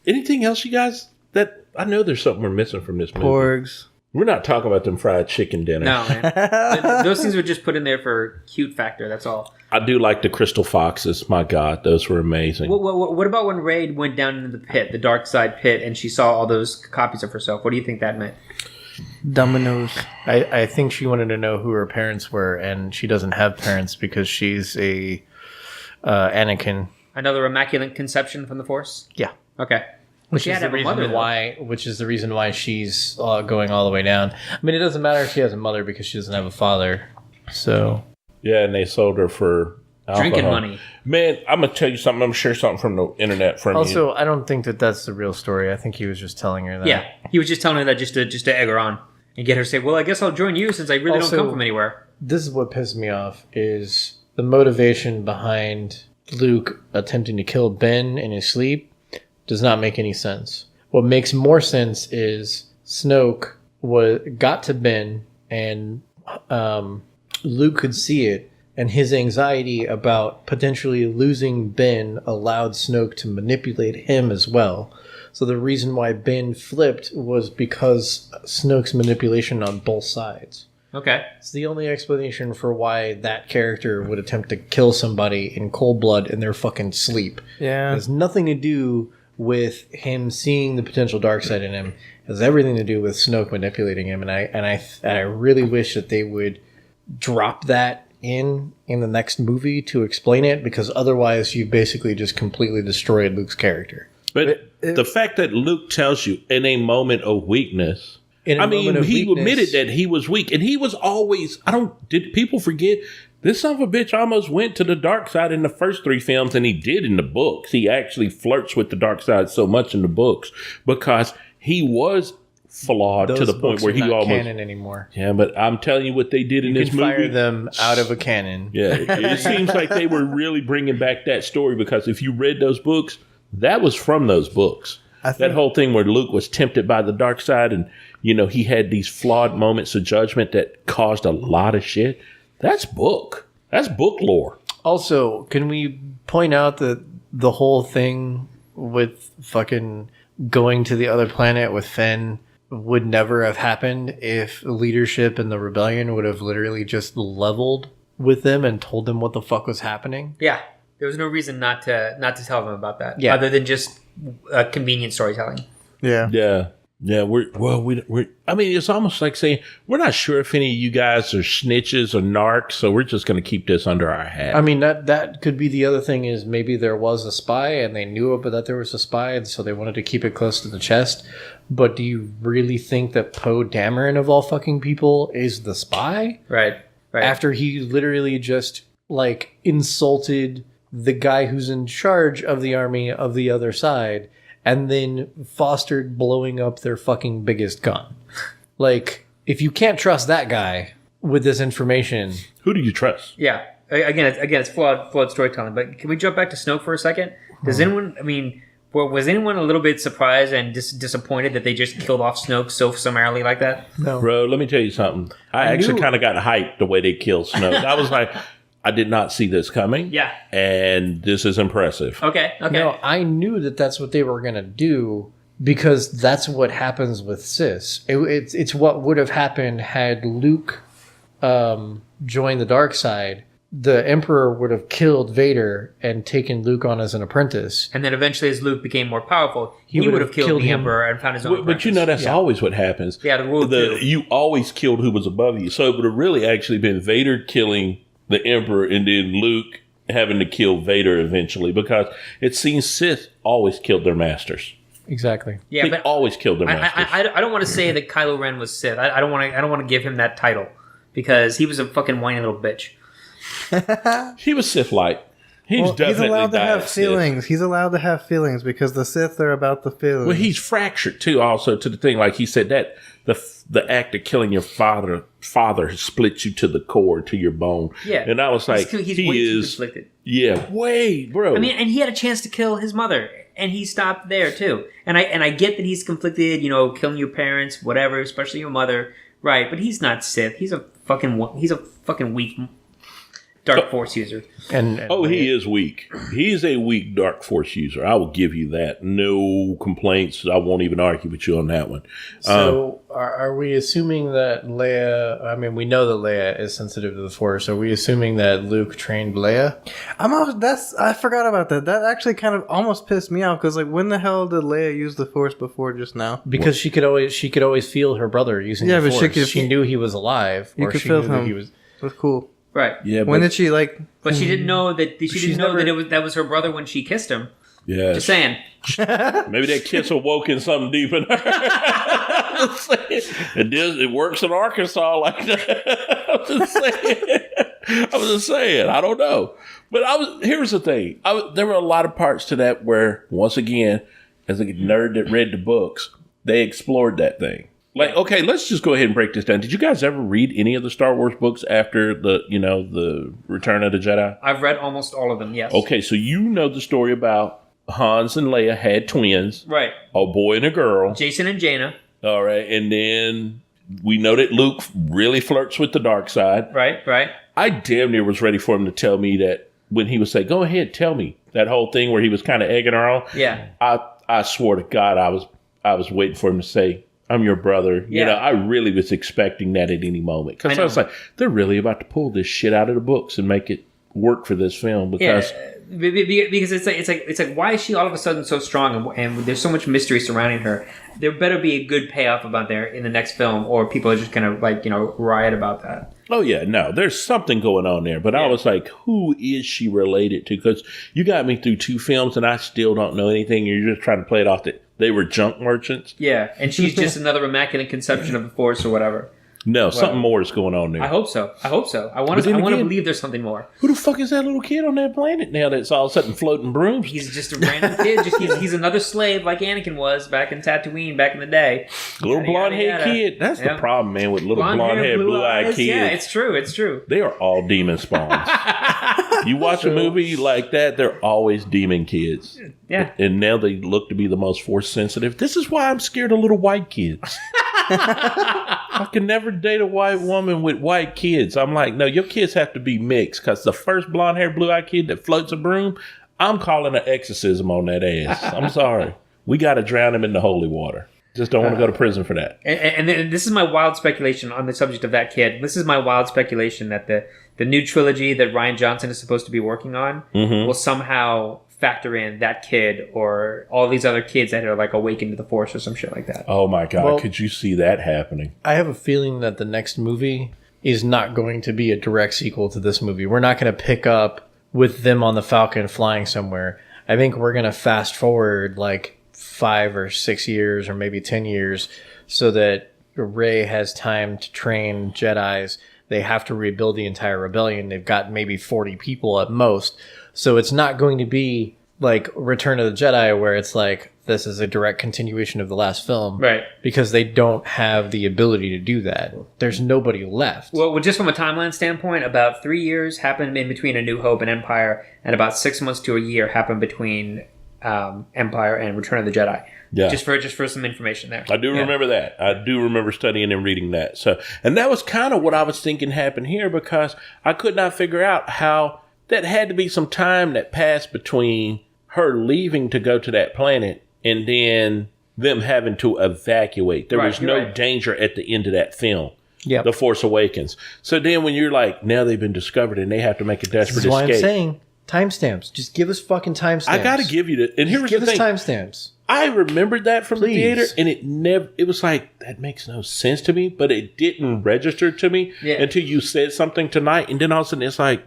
Anything else, you guys? That I know there's something we're missing from this movie. Porgs. We're not talking about them fried chicken dinners. no, man. Those things were just put in there for cute factor. That's all. I do like the crystal foxes. My God, those were amazing. What about when Rey went down into the pit, the dark side pit, and she saw all those copies of herself? What do you think that meant? Dominoes. I think she wanted to know who her parents were, and she doesn't have parents because she's a Anakin. Another immaculate conception from the Force? Yeah. Okay. Which She is had to the have a mother, reason though. which is the reason why she's going all the way down. I mean, it doesn't matter if she has a mother because she doesn't have a father. So Yeah, and they sold her for Drinking alcohol. money. Man, I'm gonna tell you something. I'm gonna share something from the internet from you. also, I don't think that that's the real story. I think he was just telling her that. Yeah. He was just telling her that just to egg her on and get her to say, well, I guess I'll join you since I really Also- don't come from anywhere. This is what pissed me off is the motivation behind Luke attempting to kill Ben in his sleep does not make any sense. What makes more sense is Snoke got to Ben and Luke could see it, and his anxiety about potentially losing Ben allowed Snoke to manipulate him as well. So the reason why Ben flipped was because Snoke's manipulation on both sides. Okay. It's the only explanation for why that character would attempt to kill somebody in cold blood in their fucking sleep. It Yeah. has nothing to do with him seeing the potential dark side in him. It has everything to do with Snoke manipulating him, and I really wish that they would drop that in the next movie to explain it, because otherwise you basically just completely destroyed Luke's character. But the fact that Luke tells you in a moment of weakness, In a I mean, moment of he weakness- admitted that he was weak, and he was always. Did people forget? This son of a bitch almost went to the dark side in the first 3 films, and he did in the books. He actually flirts with the dark side so much in the books because he was flawed to the point where he almost canon anymore. Yeah, but I'm telling you what they did in this movie. Fire them out of a cannon. Yeah, it seems like they were really bringing back that story because if you read those books, that was from those books. That whole thing where Luke was tempted by the dark side and, he had these flawed moments of judgment that caused a lot of shit. That's book. That's book lore. Also, can we point out that the whole thing with fucking going to the other planet with Fenn would never have happened if leadership and the rebellion would have literally just leveled with them and told them what the fuck was happening? Yeah. There was no reason not to tell them about that. Yeah. Other than just convenient storytelling. Yeah. Yeah. Yeah, I mean, it's almost like saying, we're not sure if any of you guys are snitches or narcs, so we're just going to keep this under our hat. I mean, that could be the other thing is maybe there was a spy and they knew it, but that there was a spy, and so they wanted to keep it close to the chest. But do you really think that Poe Dameron, of all fucking people, is the spy? Right. After he literally just, insulted the guy who's in charge of the army of the other side, and then fostered blowing up their fucking biggest gun. If you can't trust that guy with this information... Who do you trust? Yeah. Again, it's flawed storytelling. But can we jump back to Snoke for a second? Was anyone a little bit surprised and disappointed that they just killed off Snoke so summarily like that? No. Bro, let me tell you something. I actually kind of got hyped the way they killed Snoke. I was like... I did not see this coming. Yeah. And this is impressive. Okay. No, I knew that that's what they were going to do because that's what happens with Sis. It's what would have happened had Luke joined the dark side. The Emperor would have killed Vader and taken Luke on as an apprentice. And then eventually as Luke became more powerful, he would have killed the Emperor and found his own apprentice. But that's always what happens. Yeah, the rule of two. You always killed who was above you. So it would have really actually been Vader killing the Emperor and then Luke having to kill Vader eventually because it seems Sith always killed their masters. Exactly. Yeah, they but always killed their masters. I don't want to say that Kylo Ren was Sith. I don't want to give him that title because he was a fucking whiny little bitch. He was Sith-like. He's allowed to have feelings. He's allowed to have feelings because the Sith are about the feelings. Well, he's fractured too. Also, to the thing, like he said, that the act of killing your father splits you to the core, to your bone. Yeah, and I was like, he's way too conflicted. Yeah, way, bro. I mean, and he had a chance to kill his mother, and he stopped there too. And I get that he's conflicted. Killing your parents, whatever, especially your mother, right? But he's not Sith. He's a fucking weak Dark Force user. And he is weak. He's a weak Dark Force user. I will give you that. No complaints. I won't even argue with you on that one. So are we assuming that Leia... I mean, we know that Leia is sensitive to the Force. Are we assuming that Luke trained Leia? I forgot about that. That actually kind of almost pissed me off because, when the hell did Leia use the Force before just now? Because she could always feel her brother using the Force. She knew he was alive. You could feel him. That's cool. Right. Yeah. When did she But she didn't know that. She didn't know that was her brother when she kissed him. Yeah. Just saying. Maybe that kiss awoken something deep in her. It works in Arkansas like that. I was just saying. I don't know. But here's the thing. There were a lot of parts to that where, once again, as a nerd that read the books, they explored that thing. Okay, let's just go ahead and break this down. Did you guys ever read any of the Star Wars books after the Return of the Jedi? I've read almost all of them, yes. Okay, so you know the story about Hans and Leia had twins. Right. A boy and a girl. Jason and Jaina. All right, and then we know that Luke really flirts with the dark side. Right. I damn near was ready for him to tell me that when he would say, go ahead, tell me. That whole thing where he was kind of egging her on. Yeah. I swore to God I was waiting for him to say, I'm your brother. Yeah. I really was expecting that at any moment. Because I was like, they're really about to pull this shit out of the books and make it work for this film. Because because it's like why is she all of a sudden so strong and there's so much mystery surrounding her? There better be a good payoff about there in the next film, or people are just gonna riot about that. Oh yeah, no, there's something going on there. But I was like, who is she related to? Because you got me through 2 films and I still don't know anything. You're just trying to play it off that they were junk merchants. Yeah, and she's just another immaculate conception of the Force or whatever. No, something more is going on there. I hope so. I want to believe there's something more. Who the fuck is that little kid on that planet now that's all of a sudden floating brooms? He's just a random kid. He's another slave like Anakin was back in Tatooine back in the day. Little blonde-haired kid. That's the problem, man, with little blonde-haired, blue-eyed kids. Yeah, it's true. They are all demon spawns. You watch a movie like that, they're always demon kids. Yeah. And now they look to be the most force-sensitive. This is why I'm scared of little white kids. I can never date a white woman with white kids. I'm like, no, your kids have to be mixed, because the first blonde-haired, blue-eyed kid that floats a broom, I'm calling an exorcism on that ass. I'm sorry. We got to drown him in the holy water. Just don't want to go to prison for that. And this is my wild speculation on the subject of that kid. This is my wild speculation that the new trilogy that Rian Johnson is supposed to be working on will somehow factor in that kid or all these other kids that are like awakened to the Force or some shit like that. Oh my God, Well, could you see that happening? I have a feeling that the next movie is not going to be a direct sequel to this movie. We're not going to pick up with them on the Falcon flying somewhere. I think we're going to fast forward like 5 or 6 years or maybe 10 years so that Rey has time to train Jedis. They have to rebuild the entire rebellion. They've got maybe 40 people at most. So it's not going to be like Return of the Jedi where it's like this is a direct continuation of the last film. Right. Because they don't have the ability to do that. There's nobody left. Well, just from a timeline standpoint, about 3 years happened in between A New Hope and Empire, and about 6 months to a year happened between Empire and Return of the Jedi. Yeah. Just for some information there. I do remember that. I do remember studying and reading that. So, and that was kind of what I was thinking happened here, because I could not figure out how that had to be some time that passed between her leaving to go to that planet and then them having to evacuate. There was no danger at the end of that film. Yep. The Force Awakens. So then when you're like, now they've been discovered and they have to make a desperate escape. That's why I'm saying timestamps. Just give us fucking timestamps. I got to give you that. And here's the thing. Give us timestamps. I remembered that from Please. the theater, and it was like, that makes no sense to me, but it didn't register to me until you said something tonight, and then all of a sudden it's like,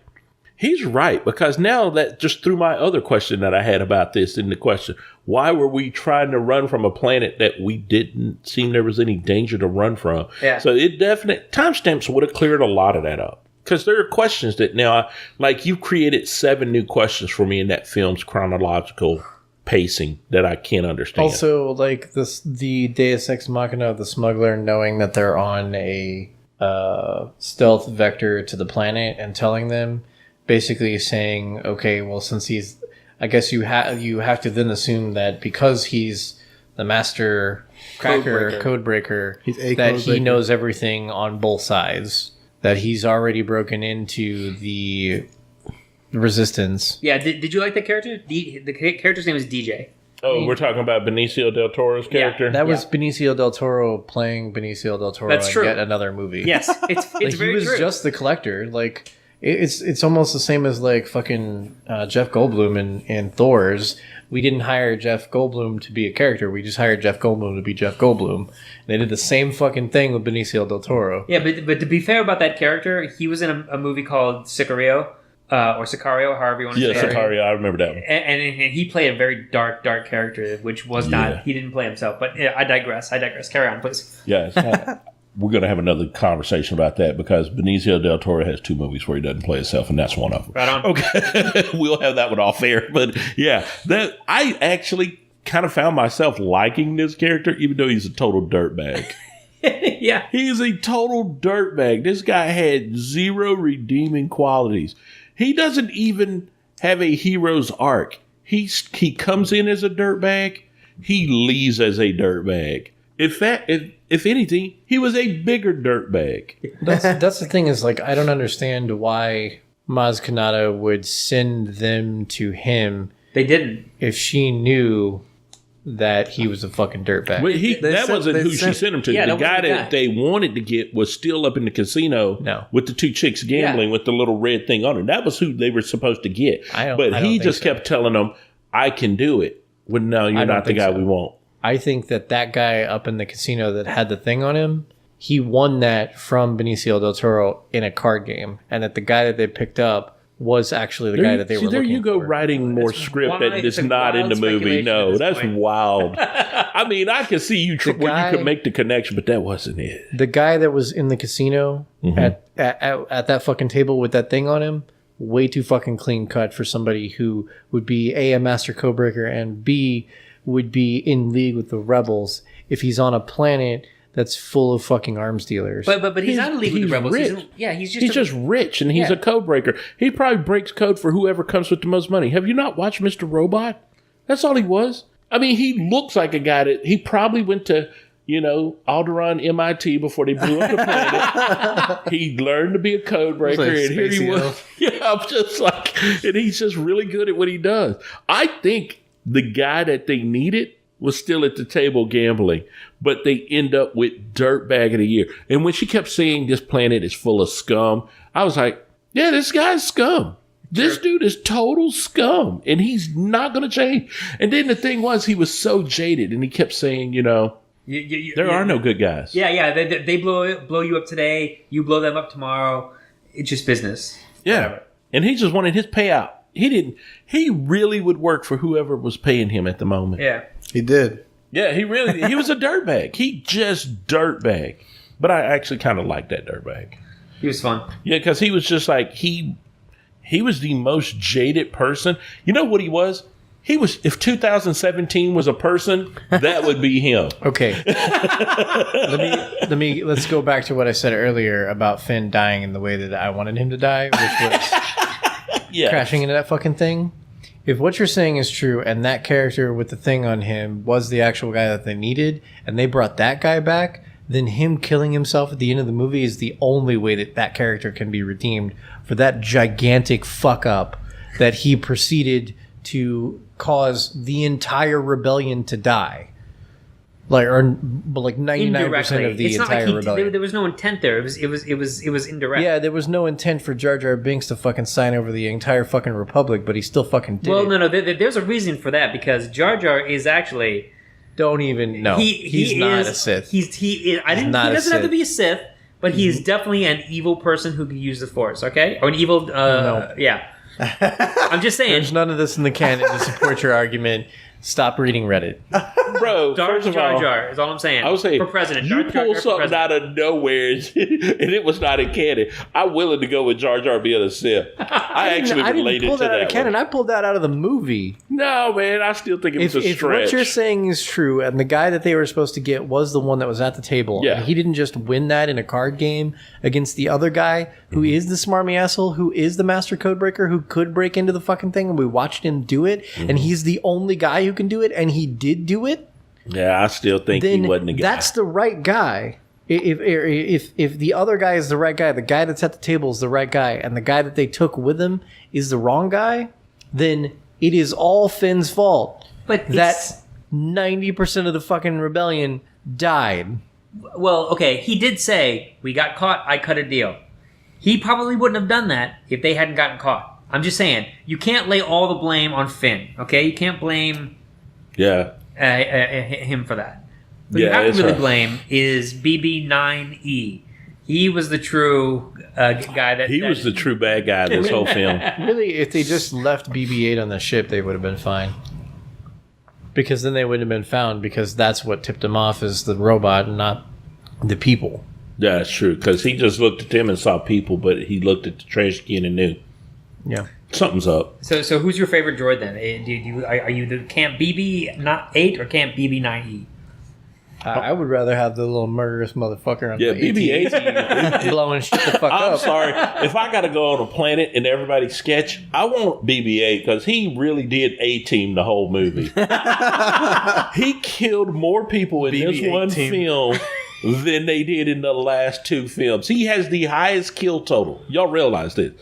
he's right, because now that just threw my other question that I had about this in the question. Why were we trying to run from a planet that we didn't seem there was any danger to run from? Yeah. So it definitely, timestamps would have cleared a lot of that up. Because there are questions that now, like you created 7 new questions for me in that film's chronological pacing that I can't understand. Also, like the Deus Ex Machina of the smuggler knowing that they're on a stealth vector to the planet and telling them, basically saying, okay, well, since he's, I guess you have to then assume that because he's the master codebreaker, that he knows everything on both sides, that he's already broken into the Resistance. Yeah, did you like that character? The character's name is DJ. Oh, we're talking about Benicio del Toro's character? That was Benicio del Toro playing Benicio del Toro That's true. in yet another movie. Yes, it's like, very he was true. just the collector. Like it's almost the same as like fucking Jeff Goldblum in Thor's. We didn't hire Jeff Goldblum to be a character. We just hired Jeff Goldblum to be Jeff Goldblum. And they did the same fucking thing with Benicio del Toro. Yeah, but to be fair about that character, he was in a movie called Sicario. Or Sicario, however you want to say it. Yeah, Sicario, I remember that one. And he played a very dark character, which was not, he didn't play himself. But I digress. Carry on, please. Yes. We're going to have another conversation about that because Benicio del Toro has 2 movies where he doesn't play himself, and that's one of them. Right on. Okay. We'll have that one off air. But yeah, I actually kind of found myself liking this character, even though he's a total dirtbag. Yeah. He's a total dirtbag. This guy had 0 redeeming qualities. He doesn't even have a hero's arc. He comes in as a dirtbag. He leaves as a dirtbag. If anything, he was a bigger dirtbag. That's the thing is like I don't understand why Maz Kanata would send them to him. They didn't. If she knew that he was a fucking dirtbag. Well, that wasn't who she sent him to. Yeah, the guy that they wanted to get was still up in the casino with the 2 chicks gambling with the little red thing on her. That was who they were supposed to get. But he just kept telling them, I can do it. Well, no, you're not the guy we want. I think that guy up in the casino that had the thing on him, he won that from Benicio del Toro in a card game. And that the guy that they picked up was actually the guy that they were looking for. There you go, writing more script that is not in the movie. No, that's wild. I mean, I can see you where you could make the connection, but that wasn't it. The guy that was in the casino at that fucking table with that thing on him, way too fucking clean cut for somebody who would be A, a master codebreaker, and B, would be in league with the rebels if he's on a planet that's full of fucking arms dealers. But he's not in league with the rebels. Rich. He's just rich, and he's a code breaker. He probably breaks code for whoever comes with the most money. Have you not watched Mr. Robot? That's all he was. I mean, he looks like a guy that he probably went to, Alderaan MIT before they blew up the planet. He learned to be a code breaker, and here he was. Yeah, I'm just like, and he's just really good at what he does. I think the guy that they needed was still at the table gambling, but they end up with Dirtbag of the Year. And when she kept saying this planet is full of scum, I was like, yeah, this guy's scum. This dude is total scum, and he's not going to change. And then the thing was, he was so jaded, and he kept saying, there are no good guys. Yeah. They blow you up today. You blow them up tomorrow. It's just business. Yeah. Whatever. And he just wanted his payout. He really would work for whoever was paying him at the moment. Yeah. He did. Yeah, he was a dirtbag. He just dirtbag. But I actually kind of liked that dirtbag. He was fun. Yeah, because he was just like, he was the most jaded person. You know what he was? He was, if 2017 was a person, that would be him. Okay. Let's go back to what I said earlier about Finn dying in the way that I wanted him to die, which was crashing into that fucking thing. If what you're saying is true, and that character with the thing on him was the actual guy that they needed, and they brought that guy back, then him killing himself at the end of the movie is the only way that character can be redeemed for that gigantic fuck up that he proceeded to cause the entire rebellion to die. Like 99% of the entire rebellion. There was no intent there. It was indirect. Yeah, there was no intent for Jar Jar Binks to fucking sign over the entire fucking Republic, but he still fucking did. Well, no, there's a reason for that, because Jar Jar is actually. Don't even know. He's not a Sith. He doesn't have to be a Sith, but he is definitely an evil person who can use the Force. Okay, or an evil. No. Yeah. I'm just saying. There's none of this in the canon to support your argument. Stop reading Reddit. Bro, Jar Jar is all I'm saying. I was saying, for president. You pull something out of nowhere and it was not in canon. I'm willing to go with Jar Jar being a Sith. I actually related to that. Out of canon. I pulled that out of the movie. No, man, I still think it was a stretch. If what you're saying is true, and the guy that they were supposed to get was the one that was at the table, and he didn't just win that in a card game against the other guy who is the smarmy asshole, who is the master codebreaker, who could break into the fucking thing, and we watched him do it, and he's the only guy who can do it, and he did do it. Yeah, I still think he wasn't the guy. That's the right guy. If the other guy is the right guy, the guy that's at the table is the right guy, and the guy that they took with them is the wrong guy, then it is all Finn's fault. But that 90% of the fucking rebellion died. Well, okay, he did say, we got caught, I cut a deal. He probably wouldn't have done that if they hadn't gotten caught. I'm just saying, you can't lay all the blame on Finn, okay? You can't blame him for that. What you have to really blame is BB-9E. He was the true guy that... He was the true bad guy this whole film. Really, if they just left BB-8 on the ship, they would have been fine. Because then they wouldn't have been found, because that's what tipped him off, is the robot and not the people. Yeah, that's true, because he just looked at them and saw people, but he looked at the trash can and knew. Yeah. Something's up. So who's your favorite droid then? Are you the Camp BB-8 or Camp BB-9E? I would rather have the little murderous motherfucker on the BB-8 blowing shit the fuck up. I'm sorry. If I got to go on a planet and everybody sketch, I want BB-8 because he really did A-team the whole movie. He killed more people in this one film than they did in the last two films. He has the highest kill total. Y'all realize this?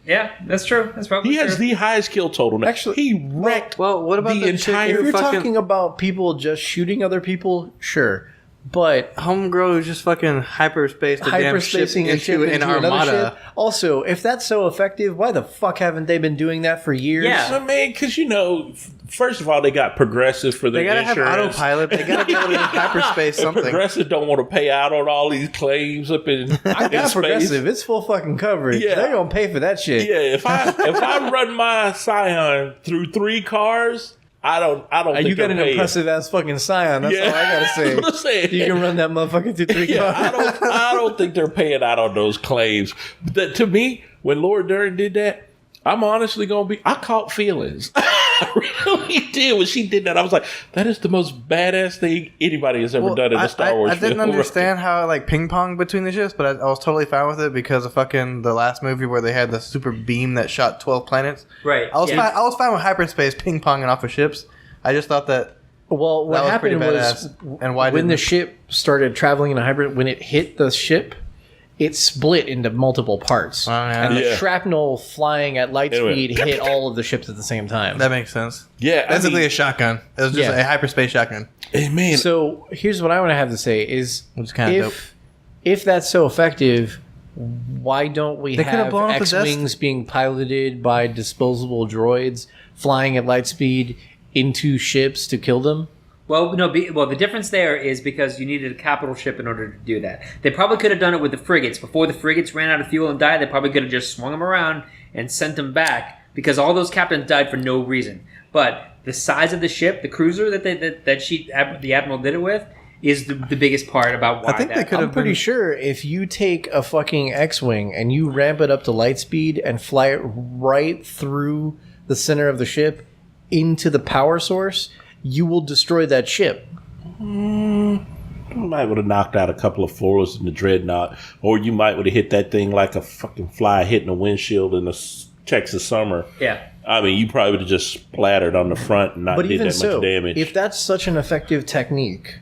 Yeah, that's true. That's probably He has the highest kill total. Actually, he wrecked what about the entire... If you're talking about people just shooting other people, sure. But Homegirl is just fucking hyperspaced a damn ship hyperspacing a ship into an into another armada. ship. Also, if that's so effective, why the fuck haven't they been doing that for years? Yeah. I mean, because first of all, they got Progressive for their They gotta have insurance. autopilot. They gotta be able to hyperspace something. Progressive don't want to pay out on all these claims up in, I in got space. Progressive. It's full fucking coverage. Yeah. They're gonna pay for that shit. Yeah, if I run my Scion through 3 cars, I don't think You got they're an paying. impressive ass fucking Scion. That's all I gotta say. That's what I'm saying. You can run that motherfucker through 3 Yeah, cars. I don't think they're paying out on those claims. But to me, when Laura Dern did that, I'm honestly I caught feelings. I really did. When she did that, I was like, that is the most badass thing anybody has ever done in a Star Wars I didn't film. understand how it like ping pong between the ships, but I was totally fine with it because of fucking the last movie where they had the super beam that shot 12 planets. Right. I was fine with hyperspace ping ponging off of ships. I just thought that Well, what that was pretty happened was badass. And why when didn't the ship started traveling in a hybrid, when it hit the ship, it split into multiple parts. yeah. And the Yeah. shrapnel flying at light Anyway. speed hit all of the ships at the same time. that makes sense? Yeah, Basically a shotgun. It was just Yeah. a hyperspace shotgun. man. So here's what I want to have to say is Which is kinda dope. if that's so effective, why don't we They could have have blown up the Death- X-Wings being piloted by disposable droids flying at light speed into ships to kill them? Well, no. The difference there is because you needed a capital ship in order to do that. They probably could have done it with the frigates. Before the frigates ran out of fuel and died, they probably could have just swung them around and sent them back because all those captains died for no reason. But the size of the ship, the cruiser that the admiral did it with, is the biggest part about why. I think they could I'm have pretty been. sure if you take a fucking X-Wing and you ramp it up to light speed and fly it right through the center of the ship into the power source, you will destroy that ship. You might would have knocked out a couple of floors in the Dreadnought, or you might would have hit that thing like a fucking fly hitting a windshield in a Texas summer. Yeah. I mean, you probably would have just splattered on the front and not But did even that so, much damage. if that's such an effective technique,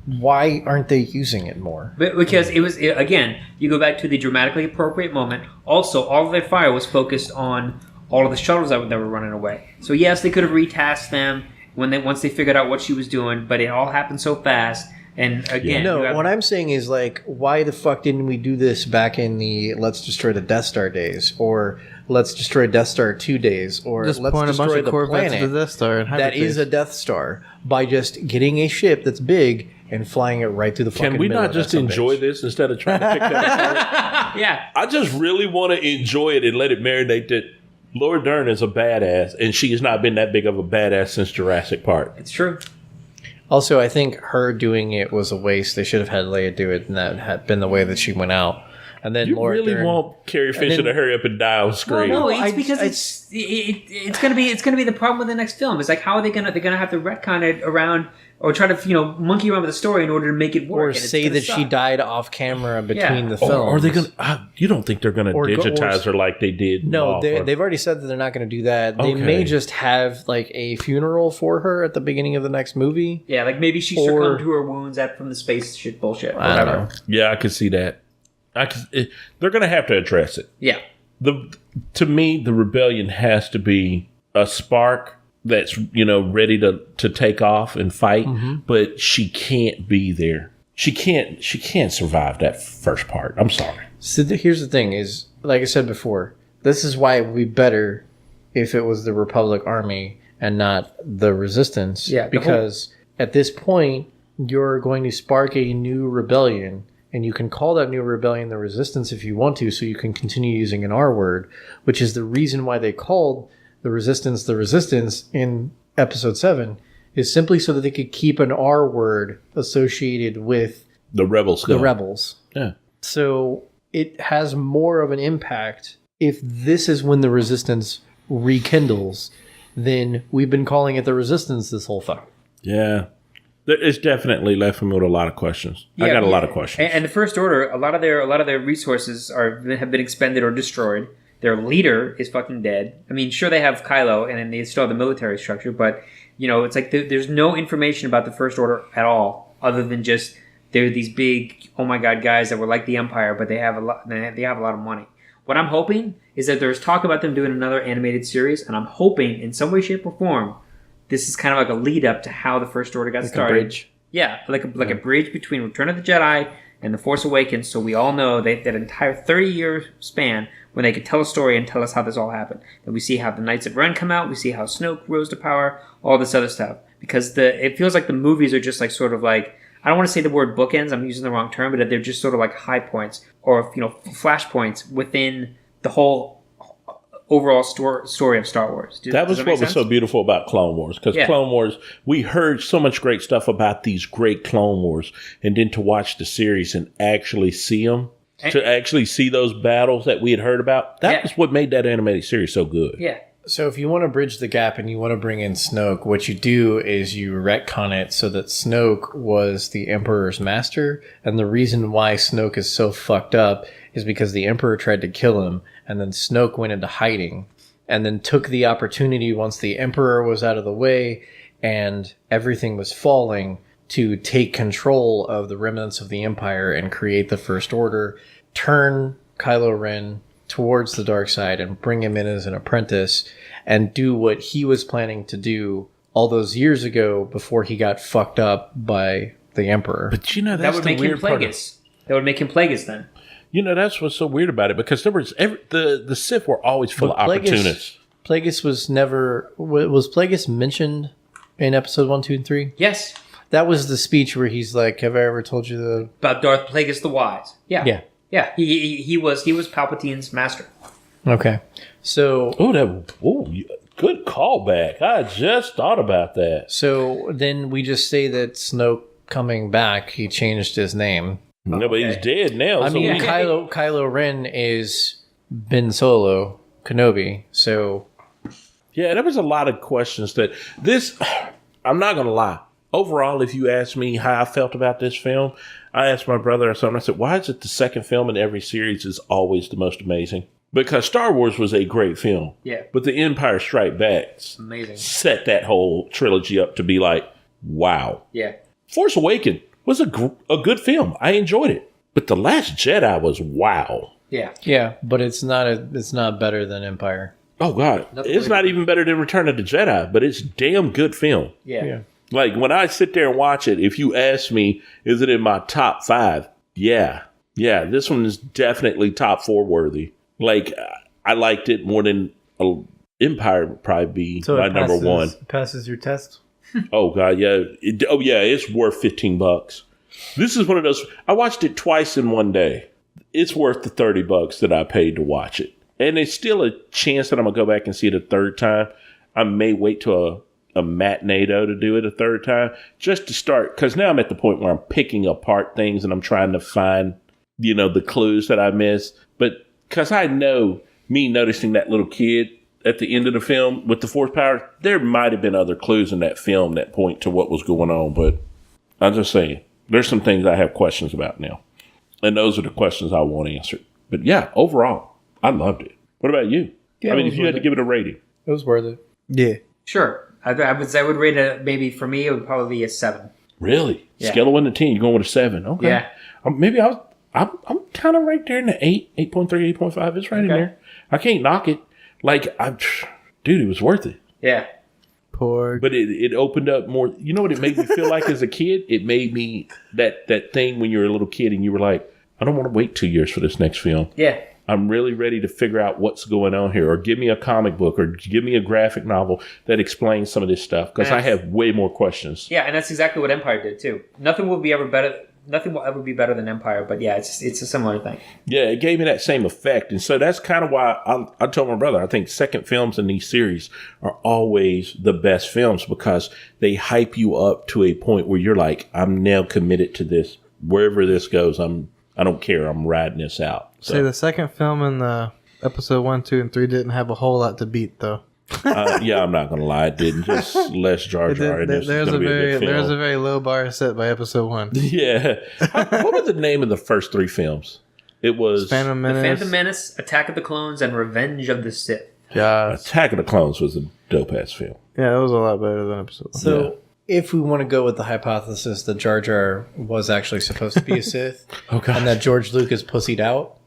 why aren't they using it more? But because again, you go back to the dramatically appropriate moment. Also, all of their fire was focused on all of the shuttles that were running away. So yes, they could have retasked them once they figured out what she was doing, but it all happened so fast. And again, No, what I'm saying is like, why the fuck didn't we do this back in the Let's Destroy the Death Star days, or Let's Destroy Death Star 2 days, or Just Let's point a bunch Destroy of the Corvettes planet to the Death Star and that is a Death Star by just getting a ship that's big and flying it right through the fucking Can we middle not of that just subbase. enjoy this instead of trying to pick that apart? yeah. I just really want to enjoy it and let it marinate that Laura Dern is a badass, and she has not been that big of a badass since Jurassic Park. It's true. Also, I think her doing it was a waste. They should have had Leia do it, and that had been the way that she went out. And then You Laura really Dern, want Carrie Fisher then- to hurry up and die on screen. No, it's I- because I- it's gonna be the problem with the next film. It's like how are they're gonna have to retcon it around or try to monkey around with the story in order to make it work. or and it's say gonna that she suck. died off camera between the Or films. are they going to... You don't think they're going to Or go- digitize her like they did? No, Moff, they, or- they've already said that they're not going to do that. They may Okay. just have like a funeral for her at the beginning of the next movie. Yeah, like maybe she Or- succumbed to her wounds from the space shit bullshit. I don't know. Yeah, I could see that. They're going to have to address it. Yeah. To me, the rebellion has to be a spark that's ready to take off and fight, but she can't be there. She can't survive that first part. I'm sorry. So here's the thing: is like I said before, this is why it would be better if it was the Republic Army and not the Resistance. Yeah, because at this point, you're going to spark a new rebellion. And you can call that new rebellion the Resistance if you want to, so you can continue using an R word, which is the reason why they called the Resistance in Episode 7, is simply so that they could keep an R word associated with The rebels. the rebels. Yeah. So it has more of an impact if this is when the Resistance rekindles than we've been calling it the Resistance this whole fuck. Yeah. It's definitely left me with a lot of questions. I got a lot of questions. And the First Order, a lot of their resources have been expended or destroyed. Their leader is fucking dead. I mean, sure they have Kylo, and then they still have the military structure, but it's like there's no information about the First Order at all, other than just they're these big, oh my god, guys that were like the Empire, but they have a lot of money. What I'm hoping is that there's talk about them doing another animated series, and I'm hoping in some way, shape, or form, this is kind of like a lead up to how the First Order got started. bridge. Yeah, like a bridge between Return of the Jedi and The Force Awakens, so we all know that entire 30-year span when they could tell a story and tell us how this all happened. And we see how the Knights of Ren come out, we see how Snoke rose to power, all this other stuff. Because it feels like the movies are just like sort of like, I don't want to say the word bookends, I'm using the wrong term, but they're just sort of like high points or, flashpoints within the whole overall story of Star Wars. That was what was so beautiful about Clone Wars. Because Clone Wars, we heard so much great stuff about these great Clone Wars. And then to watch the series and actually see them, to actually see those battles that we had heard about, that was what made that animated series so good. Yeah. So if you want to bridge the gap and you want to bring in Snoke, what you do is you retcon it so that Snoke was the Emperor's master. And the reason why Snoke is so fucked up is because the Emperor tried to kill him, and then Snoke went into hiding and then took the opportunity once the Emperor was out of the way and everything was falling to take control of the remnants of the Empire and create the First Order, turn Kylo Ren towards the dark side and bring him in as an apprentice and do what he was planning to do all those years ago before he got fucked up by the Emperor. But that's that would the make weird him Plagueis. That would make him Plagueis then. That's what's so weird about it, because there was the Sith were always full of opportunists. Plagueis was never... Was Plagueis mentioned in episode 1, 2, and 3? Yes. That was the speech where he's like, have I ever told you the... About Darth Plagueis the Wise. Yeah. Yeah. Yeah, he was Palpatine's master. Okay. So... Good callback. I just thought about that. So then we just say that Snoke coming back, he changed his name. No, but he's dead now. I mean, Kylo Ren is Ben Solo Kenobi, so... Yeah, there was a lot of questions that this... I'm not going to lie. Overall, if you ask me how I felt about this film, I asked my brother or something, I said, why is it the second film in every series is always the most amazing? Because Star Wars was a great film. Yeah. But The Empire Strikes Back set that whole trilogy up to be like, wow. Yeah. Force Awaken was a good film. I enjoyed it. But The Last Jedi was wow. Yeah. Yeah, but it's not better than Empire. Oh, God. It's not even better than Return of the Jedi, but it's a damn good film. Yeah. Like, when I sit there and watch it, if you ask me, is it in my top 5? Yeah. Yeah, this one is definitely top 4 worthy. Like, I liked it more than Empire would probably be my number 1. Passes your test? Oh, God, yeah. It's worth $15. This is one of those... I watched it twice in one day. It's worth the $30 that I paid to watch it. And there's still a chance that I'm going to go back and see it a third time. I may wait till a matinee, though, to do it a third time. Just to start... Because now I'm at the point where I'm picking apart things and I'm trying to find, the clues that I missed. But because I know, me noticing that little kid at the end of the film with the Force power, there might have been other clues in that film that point to what was going on. But I'm just saying, there's some things I have questions about now. And those are the questions I want answered. But yeah, overall, I loved it. What about you? Yeah, if you had to give it a rating. It was worth it. Yeah. Sure. I would rate it, maybe for me, it would probably be a 7. Really? Yeah. Scale of 1 to 10, you're going with a 7. Okay. Yeah. Maybe I'm kind of right there in the 8.3, 8.5. It's right in there. I can't knock it. Like, dude, it was worth it. Yeah. Porg. But it opened up more. You know what it made me feel like as a kid? It made me that thing when you were a little kid and you were like, I don't want to wait 2 years for this next film. Yeah. I'm really ready to figure out what's going on here, or give me a comic book, or give me a graphic novel that explains some of this stuff, because I have way more questions. Yeah, and that's exactly what Empire did too. Nothing will ever be better than Empire, but yeah, it's a similar thing. Yeah, it gave me that same effect, and so that's kind of why I told my brother I think second films in these series are always the best films, because they hype you up to a point where you're like, I'm now committed to this. Wherever this goes, I don't care. I'm riding this out. So. Say the second film in the episode 1, 2, and 3 didn't have a whole lot to beat, though. Yeah, I'm not gonna lie. It didn't. Just less Jar Jar. There's a very low bar set by episode 1. Yeah. What was the name of the first 3 films? It was Phantom Menace, Attack of the Clones, and Revenge of the Sith. Yeah. Attack of the Clones was a dope ass film. Yeah, that was a lot better than episode 1. So, if we want to go with the hypothesis that Jar Jar was actually supposed to be a Sith, and that George Lucas pussied out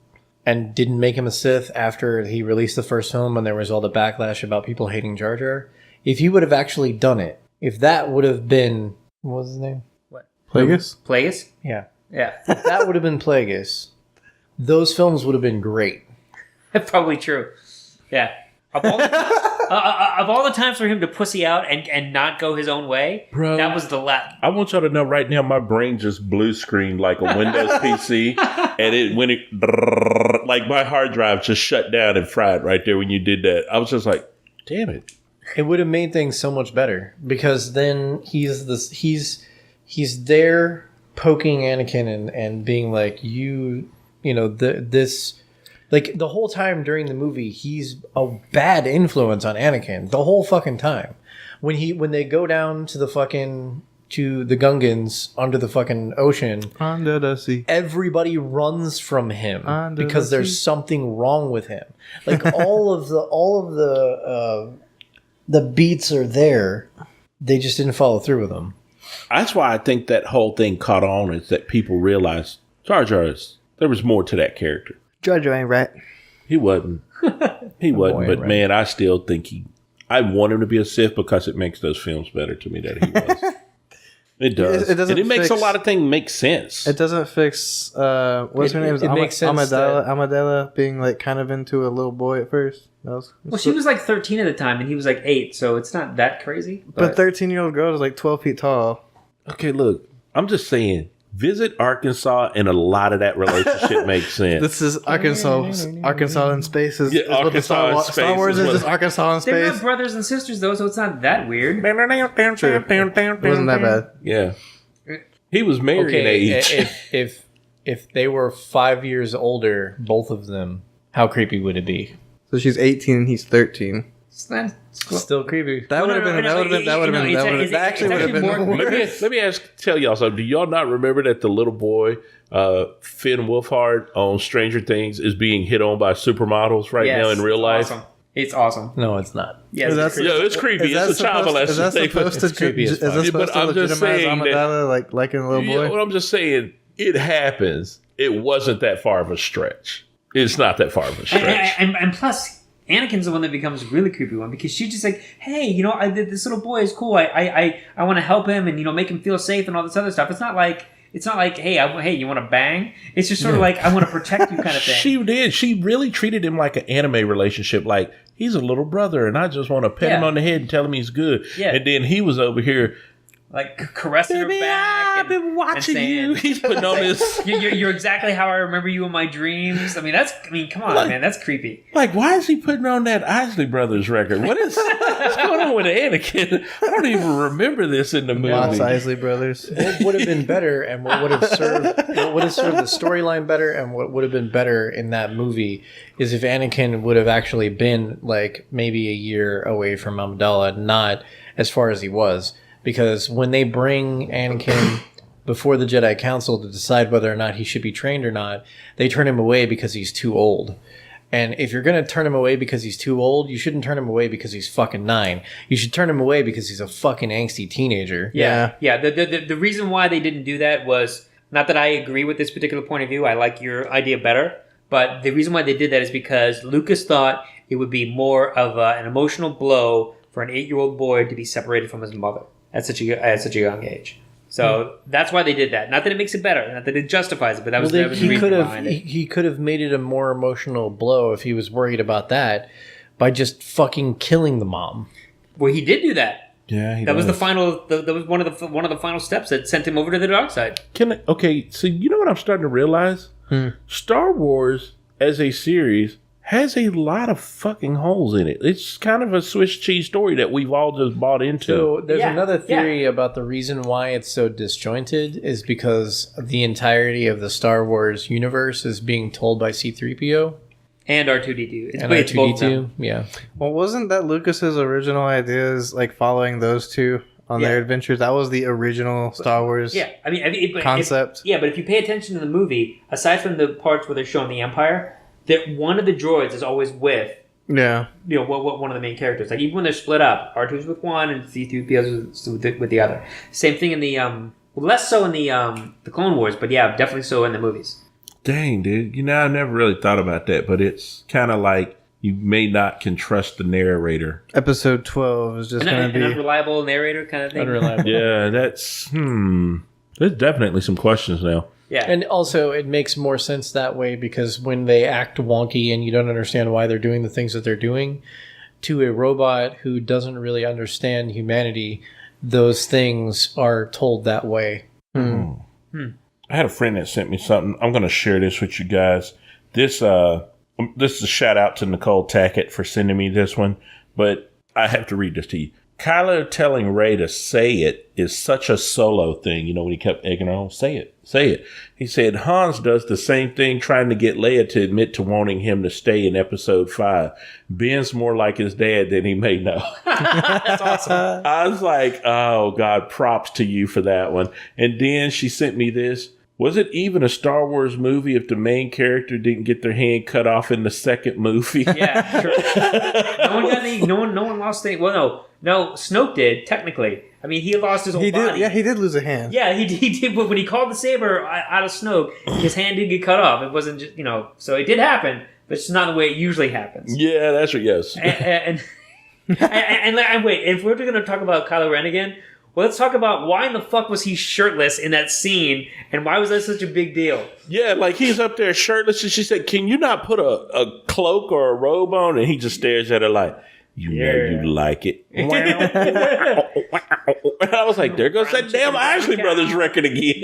and didn't make him a Sith after he released the first film and there was all the backlash about people hating Jar Jar, if he would have actually done it, if that would have been... What was his name? What? Plagueis? Plagueis? Yeah. Yeah. If that would have been Plagueis, those films would have been great. Probably true. Yeah. Of all the times for him to pussy out and not go his own way, Bro, that was the last. I want y'all to know right now, my brain just blue screened like a Windows PC, and like my hard drive just shut down and fried right there when you did that. I was just like, damn it. It would have made things so much better because then he's there poking Anakin and being like, this. Like, the whole time during the movie, he's a bad influence on Anakin. The whole fucking time. When they go down to the Gungans under the fucking ocean, Under the sea. everybody runs from him Under because the there's sea. something wrong with him. Like, all of the beats are there. They just didn't follow through with them. That's why I think that whole thing caught on, is that people realized Jar Jar there was more to that character. Jar Jar ain't right. He wasn't. He wasn't. boy, But right. man, I still think I want him to be a Sith because it makes those films better to me that he was. It does. It doesn't and it makes a fix- lot of things make sense. It doesn't fix what's her name? it makes sense Amidala being like kind of into a little boy at first. Well, she was like 13 at the time, and he was like 8, so it's not that crazy. But 13-year-old girl is like 12 feet tall. Okay, look, I'm just saying, visit Arkansas and a lot of that relationship makes sense. This is Arkansas in space. Is Yeah, what the Arkansas in space Star Wars is is what- just Arkansas in They're space. not brothers and sisters, though, so it's not that weird. True. It wasn't that bad. Yeah. He was married age. if they were 5 years older, both of them, how creepy would it be? So she's 18 and he's 13. It's not. Still creepy. That would have been. That would have been more- worse. Let me tell y'all something. Do y'all not remember that the little boy, Finn Wolfhard on Stranger Things, is being hit on by supermodels right now in real life? Awesome. It's awesome. No, it's not. Yes, Is that it's creepy. Yeah, it's creepy. It's a child molester. Is that supposed to? It's creepy as Is fuck. that Yeah, supposed but to I'm just legitimize saying that- Amidala like a little Yeah, boy? what I'm just saying, it happens. It wasn't that far of a stretch. It's not that far of a stretch. And plus, Anakin's the one that becomes a really creepy one because she's just like, hey, this little boy is cool. I want to help him and make him feel safe and all this other stuff. It's not like hey, you want to bang? It's just sort of like I want to protect you kind of thing. She did. She really treated him like an anime relationship. Like, he's a little brother, and I just want to pet him on the head and tell him he's good. Yeah. And then he was over here, like caressing her back. I've been watching and saying, you. He's putting on this. You're exactly how I remember you in my dreams. Come on, Like- man, that's creepy. Like, why is he putting on that Isley Brothers record? What's going on with Anakin? I don't even remember this in the movie. Lots Isley brothers. What would have been better, and what would have served the storyline better, and what would have been better in that movie is if Anakin would have actually been like maybe a year away from Amidala, not as far as he was. Because when they bring Anakin before the Jedi Council to decide whether or not he should be trained or not, they turn him away because he's too old. And if you're going to turn him away because he's too old, you shouldn't turn him away because he's fucking 9. You should turn him away because he's a fucking angsty teenager. Yeah. The reason why they didn't do that was not that I agree with this particular point of view. I like your idea better. But the reason why they did that is because Lucas thought it would be more of an emotional blow for an 8-year-old boy to be separated from his mother at such a young age. So that's why they did that. Not that it makes it better, not that it justifies it, but that was the reason behind it. He could have made it a more emotional blow if he was worried about that by just fucking killing the mom. Well, he did do that. Yeah, That was the final. That was one of the final steps that sent him over to the dark side. Okay, so you know what I'm starting to realize? Star Wars as a series has a lot of fucking holes in it. It's kind of a Swiss cheese story that we've all just bought into. So there's Yeah, another theory about the reason why it's so disjointed is because the entirety of the Star Wars universe is being told by C-3PO And R2-D2. and It's both of them. R2-D2. Yeah. Well, wasn't that Lucas's original ideas like following those two on their adventures? That was the original Star Wars Yeah, I mean concept. but if you pay attention to the movie, aside from the parts where they're showing the Empire, that one of the droids is always with Yeah. one of the main characters. Like even when they're split up, R2's with one and C-3PO's with the other. Same thing in the less so in the Clone Wars, but yeah, definitely so in the movies. Dang, dude. I never really thought about that, but it's kind of like you may not can trust the narrator. Episode 12 is just going to An be... unreliable narrator kind of thing. Unreliable. Yeah, that's There's definitely some questions now. Yeah. And also, it makes more sense that way because when they act wonky and you don't understand why they're doing the things that they're doing, to a robot who doesn't really understand humanity, those things are told that way. I had a friend that sent me something. I'm going to share this with you guys. This is a shout out to Nicole Tackett for sending me this one, but I have to read this to you. Kylo telling Rey to say it is such a Solo thing. You know, when he kept egging her on, say it. He said Hans does the same thing trying to get Leia to admit to wanting him to stay in episode 5. Ben's more like his dad than he may know. That's awesome. I was like, oh, God, props to you for that one. And then she sent me this. Was it even a Star Wars movie if the main character didn't get their hand cut off in the second movie? Yeah, true. No one lost any. Well, no, Snoke did technically. I mean, he lost his whole body. Yeah, he did lose a hand. Yeah, he did. But when he called the saber out of Snoke, his hand did get cut off. It wasn't just so it did happen, but it's not the way it usually happens. Yeah, that's right. Yes. And wait, if we're going to talk about Kylo Ren again. Well, let's talk about why in the fuck was he shirtless in that scene, and why was that such a big deal? Yeah, like he's up there shirtless, and she said, "Can you not put a cloak or a robe on?" And he just stares at her like, "You know you like it." And I was like, "There goes that damn Isley Brothers record again."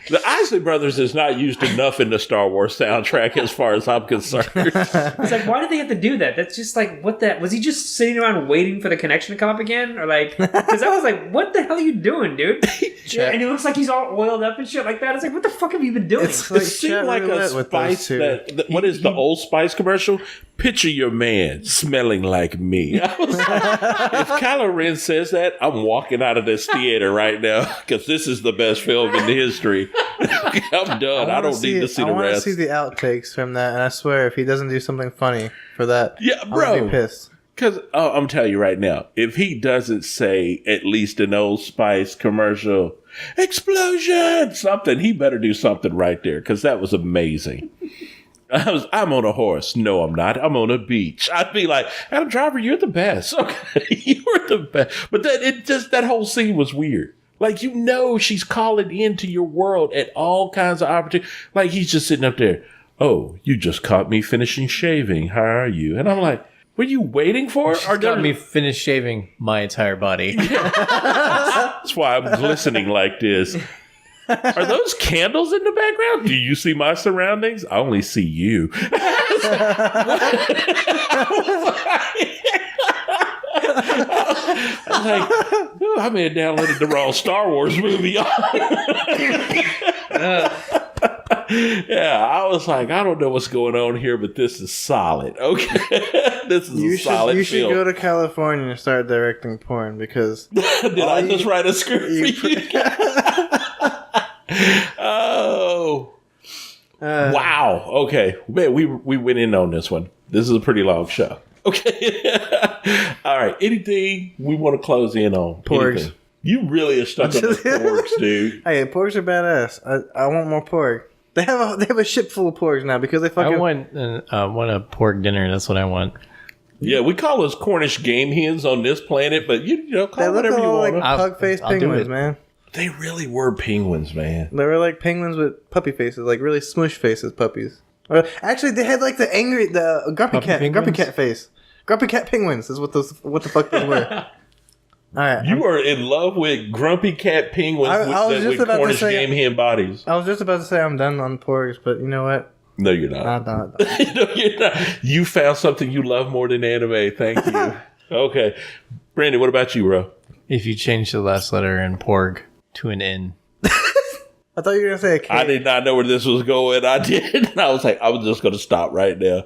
The Isley Brothers is not used enough in the Star Wars soundtrack, as far as I'm concerned. It's like, why did they have to do that? That's just like, what the... Was he just sitting around waiting for the connection to come up again? Or like... Because I was like, what the hell are you doing, dude? And it looks like he's all oiled up and shit like that. It's like, what the fuck have you been doing? It seemed like a Spice... what is the Old Spice commercial? Picture your man smelling like me. I was like, if Kylo Ren says that, I'm walking out of this theater right now because this is the best film in history. I'm done. I don't need to see the rest. I want to see the outtakes from that, and I swear, if he doesn't do something funny for that, yeah, bro, I'm gonna be pissed. Because I'm telling you right now, if he doesn't say at least an Old Spice commercial, explosion, something, he better do something right there because that was amazing. I'm on a horse. No, I'm not. I'm on a beach. I'd be like, Adam Driver, you're the best. Okay, you're the best. But that whole scene was weird. Like, she's calling into your world at all kinds of opportunities. Like, he's just sitting up there. Oh, you just caught me finishing shaving. How are you? And I'm like, were you waiting for it? She's got me finished shaving my entire body. That's why I'm glistening like this. Are those candles in the background? Do you see my surroundings? I only see you. I'm like, I may have downloaded the wrong Star Wars movie. Yeah, I was like, I don't know what's going on here, but this is solid. Okay, this is a solid film. You should go to California and start directing porn because... Did I just write a script for you? Oh. Wow. Okay. Man, we went in on this one. This is a pretty long show. Okay. All right. Anything we want to close in on? Porgs. Anything? You really are stuck on the porgs, dude. Hey, porgs are badass. I want more porg. They have a ship full of porgs now because they fucking... I want a pork dinner. That's what I want. Yeah, we call those Cornish game hens on this planet, but call it whatever you want. Like pug-faced penguins, man. They really were penguins, man. They were like penguins with puppy faces, like really smush faces, puppies. Actually, they had like the grumpy cat face. Grumpy cat penguins is what the fuck they were. All right, you are in love with grumpy cat penguins with Cornish game hen bodies. I was just about to say I'm done on porgs, but you know what? No, you're not. No, you're not. You found something you love more than anime. Thank you. Okay, Brandon, what about you, bro? If you change the last letter in porg to an N. I thought you were going to say a K. I did not know where this was going. I did. And I was like, I was just going to stop right now.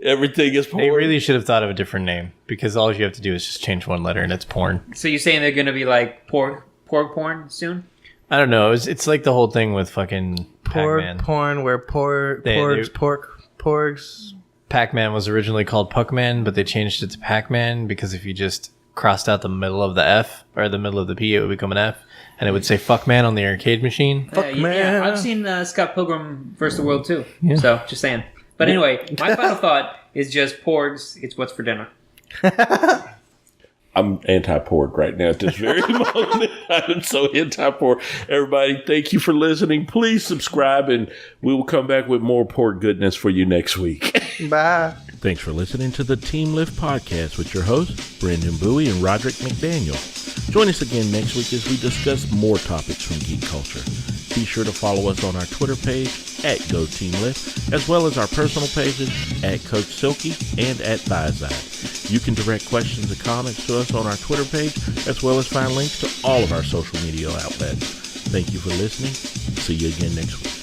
Everything is porn. They really should have thought of a different name because all you have to do is just change one letter and it's porn. So you're saying they're going to be like porg porn soon? I don't know. It's like the whole thing with fucking Pac-Man. Porn where porgs. Pac-Man was originally called Puckman, but they changed it to Pac-Man because if you just crossed out the middle of the F or the middle of the P, it would become an F, and it would say "fuck man" on the arcade machine. Man. I've seen Scott Pilgrim vs. the World too. Yeah. So just saying. But anyway, my final thought is just porgs. It's what's for dinner. I'm anti-pork right now at this very moment. I'm so anti-pork. Everybody, thank you for listening. Please subscribe, and we will come back with more pork goodness for you next week. Bye. Thanks for listening to the Team Lift Podcast with your hosts, Brendan Bowie and Roderick McDaniel. Join us again next week as we discuss more topics from geek culture. Be sure to follow us on our Twitter page @GoTeamLift, as well as our personal pages @CoachSilky and @ThighSide. You can direct questions and comments to us on our Twitter page, as well as find links to all of our social media outlets. Thank you for listening. See you again next week.